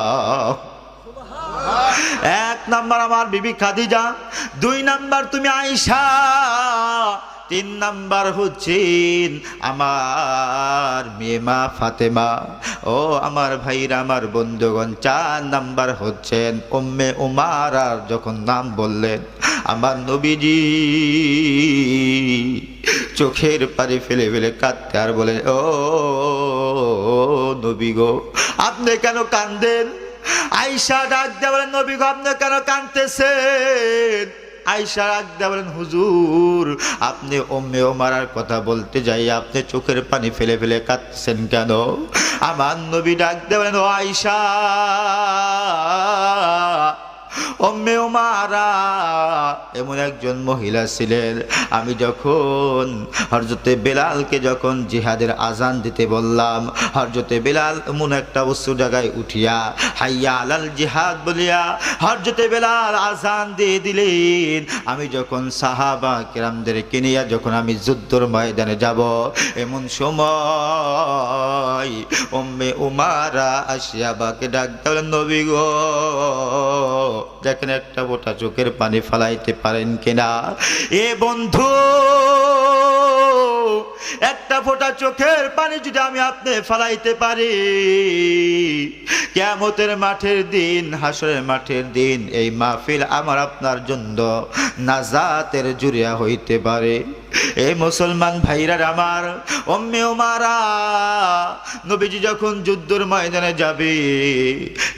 এক নাম্বার আমার বিবি খাদিজা, 2 নাম্বার তুমি আয়েশা, 3 নাম্বার হচ্ছেন আমার মেয়ে মা ফাতেমা। ও আমার ভাইরা, আমার বন্ধুগণ, 4 নাম্বার হচ্ছেন উম্মে উমারা। যখন নাম বললেন আমার নবীজি চোখের পানি ফেলে ফেলে কাঁদতে আর বলে, ও নবী গো, আপনি কেন কাঁদেন? আয়েশা ডাক দিয়ে বলেন, নবী গো, আপনি কেন কাঁদতেছেন? আয়েশা ডাক দিয়ে বলেন, হুজুর, আপনি উম্মে উমারার কথা বলতে যাই আপনি চোখের পানি ফেলে ফেলে কাঁদতেছেন কেন? আমার নবী ডাক দিয়ে বলেন, ও আয়েশা, উম্মে উমারা এমন একজন মহিলা ছিলেন, আমি যখন হযরতে বেলালকে যখন জিহাদের আজান দিতে বললাম, হযরতে বেলাল এমন একটা উঁচু জায়গায় উঠিয়া হাইয়া আলাল জিহাদ বলিয়া হযরতে বেলাল আজান দিয়ে দিলেন। আমি যখন সাহাবা কিরামদেরকে নিয়ে যখন আমি যুদ্ধের ময়দানে যাব, এমন সময় উম্মে উমারা আসিয়া বাকে ডাক দিলেন, নবী গো, দেখেন একটা ফোঁটা চোখের পানি ফেলাইতে পারেন কিনা? এ বন্ধু, একটা ফোঁটা চোখের পানি যদি আমি আপনি ফালাইতে পারি, কিয়ামতের মাঠের দিন, হাসরের মাঠের দিন এই মাহফিল আমার আপনার জন্য নাজাতের জুরিয়া হইতে পারে। এই মুসলমান ভাইরা আমার, উম্মে উমারা নবীজি যখন যুদ্ধের ময়দানে যাবে,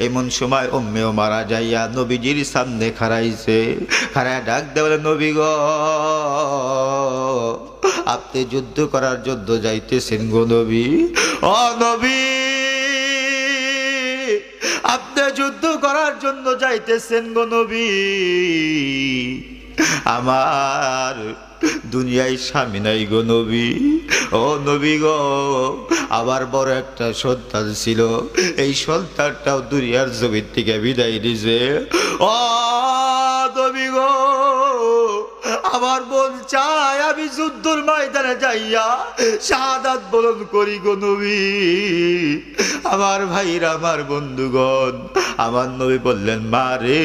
এমন সময় উম্মে উমারা যাইয়া নবীজির সামনে খাড়াইছে। খাড়ায় ডাক দেয়, বলে নবী গো, আপনি যুদ্ধ করার জন্য যাইতেছেন গো নবী। ও নবী, আপনি যুদ্ধ করার জন্য যাইতেছেন গো নবী। আমার দুনিয়ায় স্বামী নাই গো নবী। ও নবী গো, আবার বড় একটা সন্তান ছিল, এই সন্তানটাও দুনিয়ার জমির থেকে বিদায় দিছে। ও নবী গো, আমার মন চায় আমি যুদ্ধের ময়দানে যাইয়া শাহাদাত বরণ করি গো নবী। আমার ভাইরা, আমার বন্ধুগণ, আমার নবী বললেন, মা রে,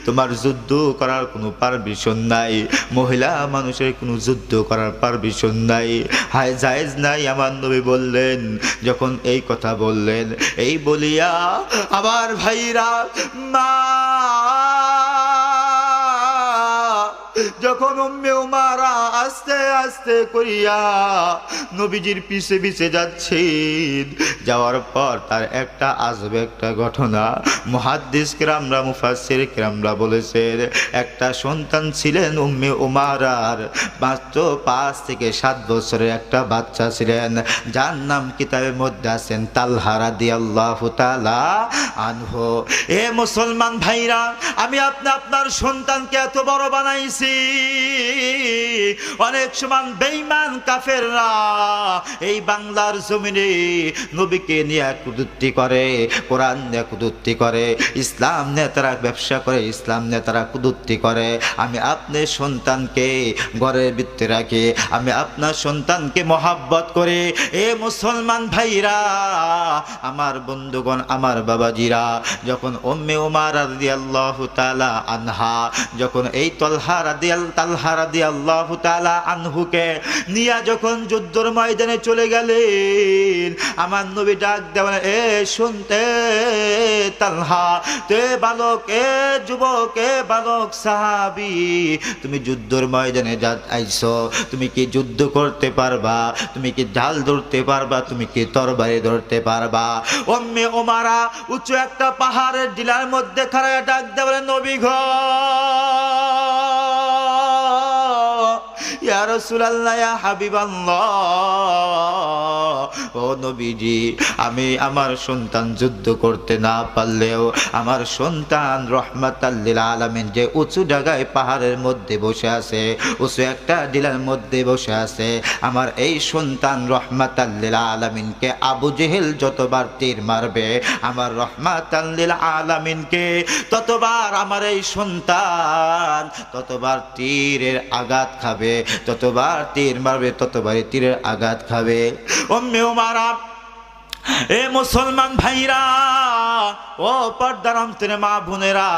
তোমার যুদ্ধ করার কোনো পারমিশন নাই, মহিলা মানুষের কোনো যুদ্ধ করার পারমিশন নাই, হায় জায়েজ নাই। আমার নবী বললেন, যখন এই কথা বললেন, এই বলিয়া আমার ভাইরা, মা যখন উম্মে উমারা আস্তে আস্তে করিয়া নবীজির পিছে পিছে যাচ্ছেন, যাওয়ার পর তার একটা আজব একটা ঘটনা মুহাদ্দিস কেরামরা, মুফাসসির কেরামরা বলেছেন, একটা সন্তান ছিলেন উম্মে উমারার, মাত্র 5 থেকে 7 বছরের একটা বাচ্চা ছিলেন, যার নাম কিতাবের মধ্যে আছেন তালহা রাদিয়াল্লাহু তাআলা আনহু। এ মুসলমান ভাইরা, আমি আপনার সন্তানকে এত বড় বানাইছি, অনেক সময় বেঈমান কাফেররা এই বাংলার জমিনে নবীকে নিয়ে কটূক্তি করে, কোরআন নিয়ে কটূক্তি করে, ইসলাম নিয়ে তারা ব্যবসা করে, ইসলাম নিয়ে তারা কটূক্তি করে। আমি আপনার সন্তানকে ঘরের ভিতরে রাখি, আমি আপনার সন্তানকে মহাব্বত করে। এ মুসলমান ভাইরা, আমার বন্ধুগণ, আমার বাবাজিরা, যখন উম্মে উমারা রাদিয়াল্লাহু তাআলা আনহা, যখন এই তালহা রাদিয়াল্লাহু তাআলা আনহুকে নিয়া যখন যুদ্ধের ময়দানে চলে গেলেন, আমার নবী ডাক দেবেন, এ শুনতে তালহা, তে বালক, এ যুবক, এ বালক সাহাবী, তুমি যুদ্ধের ময়দানে আইছো, তুমি কি যুদ্ধ করতে পারবা? তুমি কি ঢাল ধরতে পারবা? তুমি কি তরবারি ধরতে পারবা? উম্মে উমারা উঁচু একটা পাহাড়ের টিলার মধ্যে খাড়ায় ডাক দেবেন, নবী গো, ইয়া রাসূলুল্লাহ, ইয়া হাবিবাল্লাহ, ও নবীজি, আমি আমার সন্তান যুদ্ধ করতে না পারলেও আমার সন্তান রহমাতাল লিল আলামিন যে উঁচু জায়গায় পাহাড়ের মধ্যে বসে আছে, উঁচু একটা টিলার মধ্যে বসে আছে, আমার এই সন্তান রহমাতাল লিল আলামিনকে আবু জেহেল যতবার তীর মারবে, আমার রহমাতাল লিল আলামিনকে ততবার আমার এই সন্তান ততবার তীরের আঘাত খাবে, ততবার তীর মারবে, ততবারই তীরের আঘাত খাবে। উম্মে উমারা, এ মুসলমান ভাইরা, ও পর্দার অন্তরে মা বোনেরা,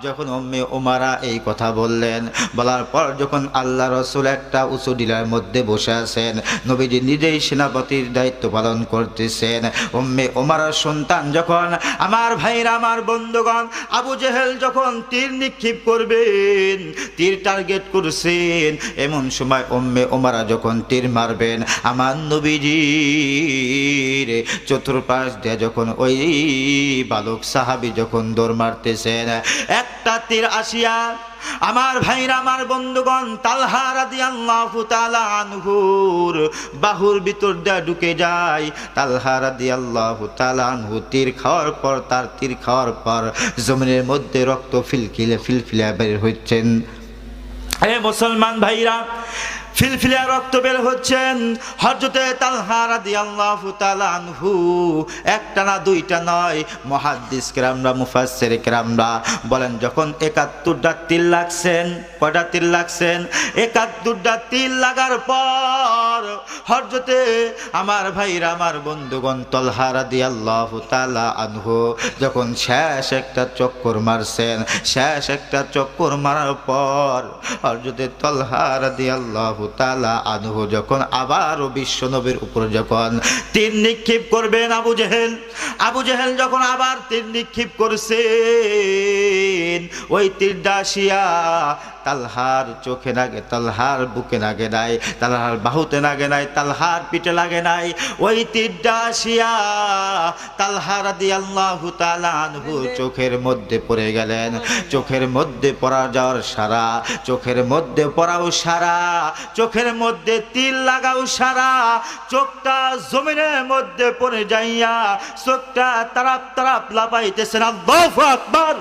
যখন উম্মে উমারা এই কথা বললেন, বলার পর যখন আল্লাহ রাসূল একটা উঁচু টিলার মধ্যে বসে আছেন, নবীজি নিজেই সেনাপতির দায়িত্ব পালন করতেছেন, উম্মে উমারার সন্তান যখন, আমার ভাইরা, আমার বন্ধুগণ, আবু জেহেল যখন তীর নিক্ষেপ করবেন, তীর টার্গেট করছেন, এমন সময় উম্মে উমারা যখন তীর মারবেন, আমার নবীজির চতুর্পাশ দিয়ে যখন ওই বালক সাহাবী যখন দৌড় মারতেছেন, একটা তীর আসিয়া আমার ভাইরা, আমার বন্ধুগণ, তালহা রাদিয়াল্লাহু তাআলা আনহুর বাহুর ভিতর দিয়ে ঢুকে যায়। তালহা রাদিয়াল্লাহু তাআলা আনহু তীর খাওয়ার পর, তার তীর খাওয়ার পর জমিনের মধ্যে রক্ত ফিলফিলা বের হচ্ছেন। হে মুসলমান ভাইরা, ফিলফিলা রক্ত বের হচ্ছেন। হযরতে তালহা রাদিয়াল্লাহু তাআলা আনহু একটা না দুইটা নয়, মুহাদ্দিস কেরামরা, মুফাসসির কেরামরা বলেন, যখন ৭১টা তীর লাগছেন, কয়টা তীর লাগছেন? ৭১টা তীর লাগার পর হযরতে আমার ভাইরা আমার বন্ধুগণ তালহা রাদিয়াল্লাহু তাআলা আনহু যখন শেষ একটা চক্কর মারছেন, শেষ একটা চক্কর মারার পর হযরতে তালহা রাদিয়াল্লাহু তাআলা আনহু যখন আবারও বিশ্বনবীর উপর যখন তীর নিক্ষেপ করবেন, আবু জেহেল যখন আবার তীর নিক্ষেপ করছেন, ওই তীরটা আসিয়া তালহার চোখে লাগে, তালহার বুকে লাগে নাই, তালহার বাহুতে লাগে নাই, তালহার পিঠে লাগে নাই, ওই তীরটা আসিয়া তালহা রাদিয়াল্লাহু তাআলা আনহু চোখের মধ্যে পড়ে গেলেন। চোখের মধ্যে পড়া যাওয়ার সারা, চোখের মধ্যে পড়াও সারা, চোখের মধ্যে তীর লাগাও সারা, চোখটা জমিনের মধ্যে পড়ে যাইয়া চোখটা তারাপ তারাপ লাপাইতেছেন। আল্লাহু আকবার।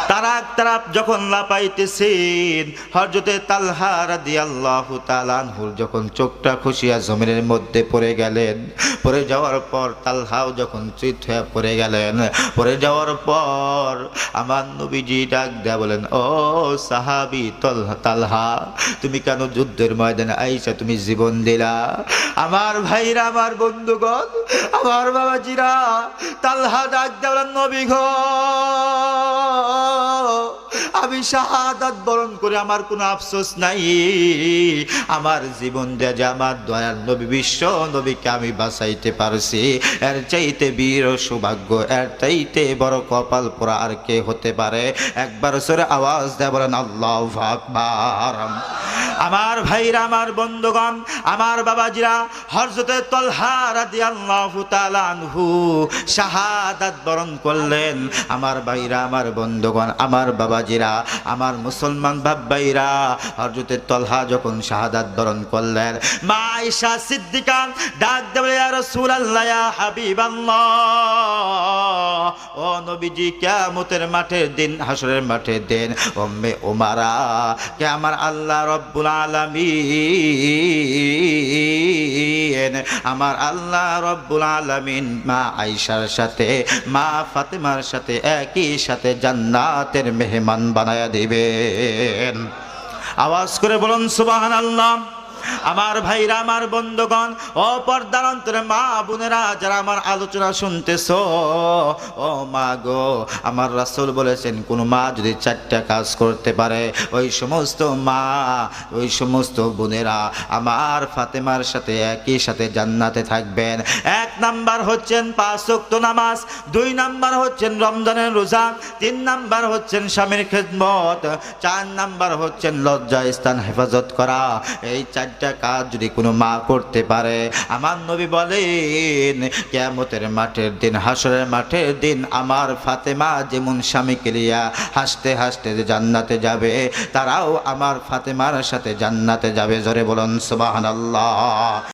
তারাক তারাপ যখন লাপাইতেছেন, হযরতে তালহা রাদিয়াল্লাহু তাআলা আনহুর যখন চোখটা খসিয়া জমিনের মধ্যে পড়ে গেলেন, পড়ে যাওয়ার পর তালহাও যখন চিত হয়ে পড়ে গেলেন, পড়ে যাওয়ার পর আমার নবীজি ডাক দেয়া বলেন, ও সাহাবী তালহা, তুমি কেন যুদ্ধের ময়দানে আইসা তুমি জীবন দিলা? আমার ভাইরা, আমার বন্ধুগণ, আমার বাবাজিরা, তালহা ডাক দেয়া বলেন, নবী গো, আমি শাহাদাত বরণ করে আমার কোনো আফসোস নাই। আমার জীবন দেয়া যে আমার দয়াল নবী বিশ্ব নবীকে আমি বাঁচাইতে পারছি, এর চাইতে বীর সৌভাগ্য, এর চাইতে বড় কপাল পোড়া আর কে হতে পারে? একবার সরে আওয়াজ দেয়া বলেন আল্লাহু আকবার। আমার ভাইরা, আমার বন্ধুগণ, আমার বাবাজিরা, হযরতে তালহা রাদিয়াল্লাহু তাআলা আনহু শাহাদাত বরণ করলেন। আমার ভাইরা, আমার বন্ধুগণ, আমার বাবাজিরা, আমার মুসলমান ভাইরা, হযরতে তালহা যখন শাহাদাত বরণ করলেন, মা আয়েশা সিদ্দিকা ডাক দেবে, ইয়া রাসূলুল্লাহ, ইয়া হাবিবাল্লাহ, ও নবীজি, কিয়ামতের মাঠের দিন, হাসরের মাঠের দিন, উম্মে উমারা কে আমার আল্লাহ রব্বুল আলামিন, আমার আল্লাহ রব্বুল আলামিন মা আয়েশার সাথে, মা ফাতেমার সাথে একই সাথে জান্নাতের মেহমান বানায়া দিবেন। আওয়াজ করে বলুন সুবহানাল্লাহ। আমার ভাইরা, আমার বন্ধুগণ, ও পর্দার অন্তরে মা বোনেরা যারা আমার আলোচনা শুনতেছো, ও মা গো, আমার রাসূল বলেছেন কোন মা যদি 4টা কাজ করতে পারে, ওই সমস্ত মা, ওই সমস্ত বোনেরা আমার ফাতেমার সাথে একই সাথে জান্নাতে থাকবেন। 1 নাম্বার হচ্ছেন 5 ওয়াক্ত নামাজ, 2 নাম্বার হচ্ছেন রমজানের রোজা, 3 নাম্বার হচ্ছেন স্বামীর খেদমত, 4 নাম্বার হচ্ছেন লজ্জা স্থান হেফাজত করা। এই 4টা কাজ যদি কোনো মা করতে পারে, আমার নবী বলেন কিয়ামতের মাঠের দিন, হাসরের মাঠের দিন, আমার ফাতেমা যেমন স্বামীকে লিয়া হাসতে হাসতে জান্নাতে যাবে, তারাও আমার ফাতেমার সাথে জান্নাতে যাবে। জোরে বলুন সুবহানাল্লাহ।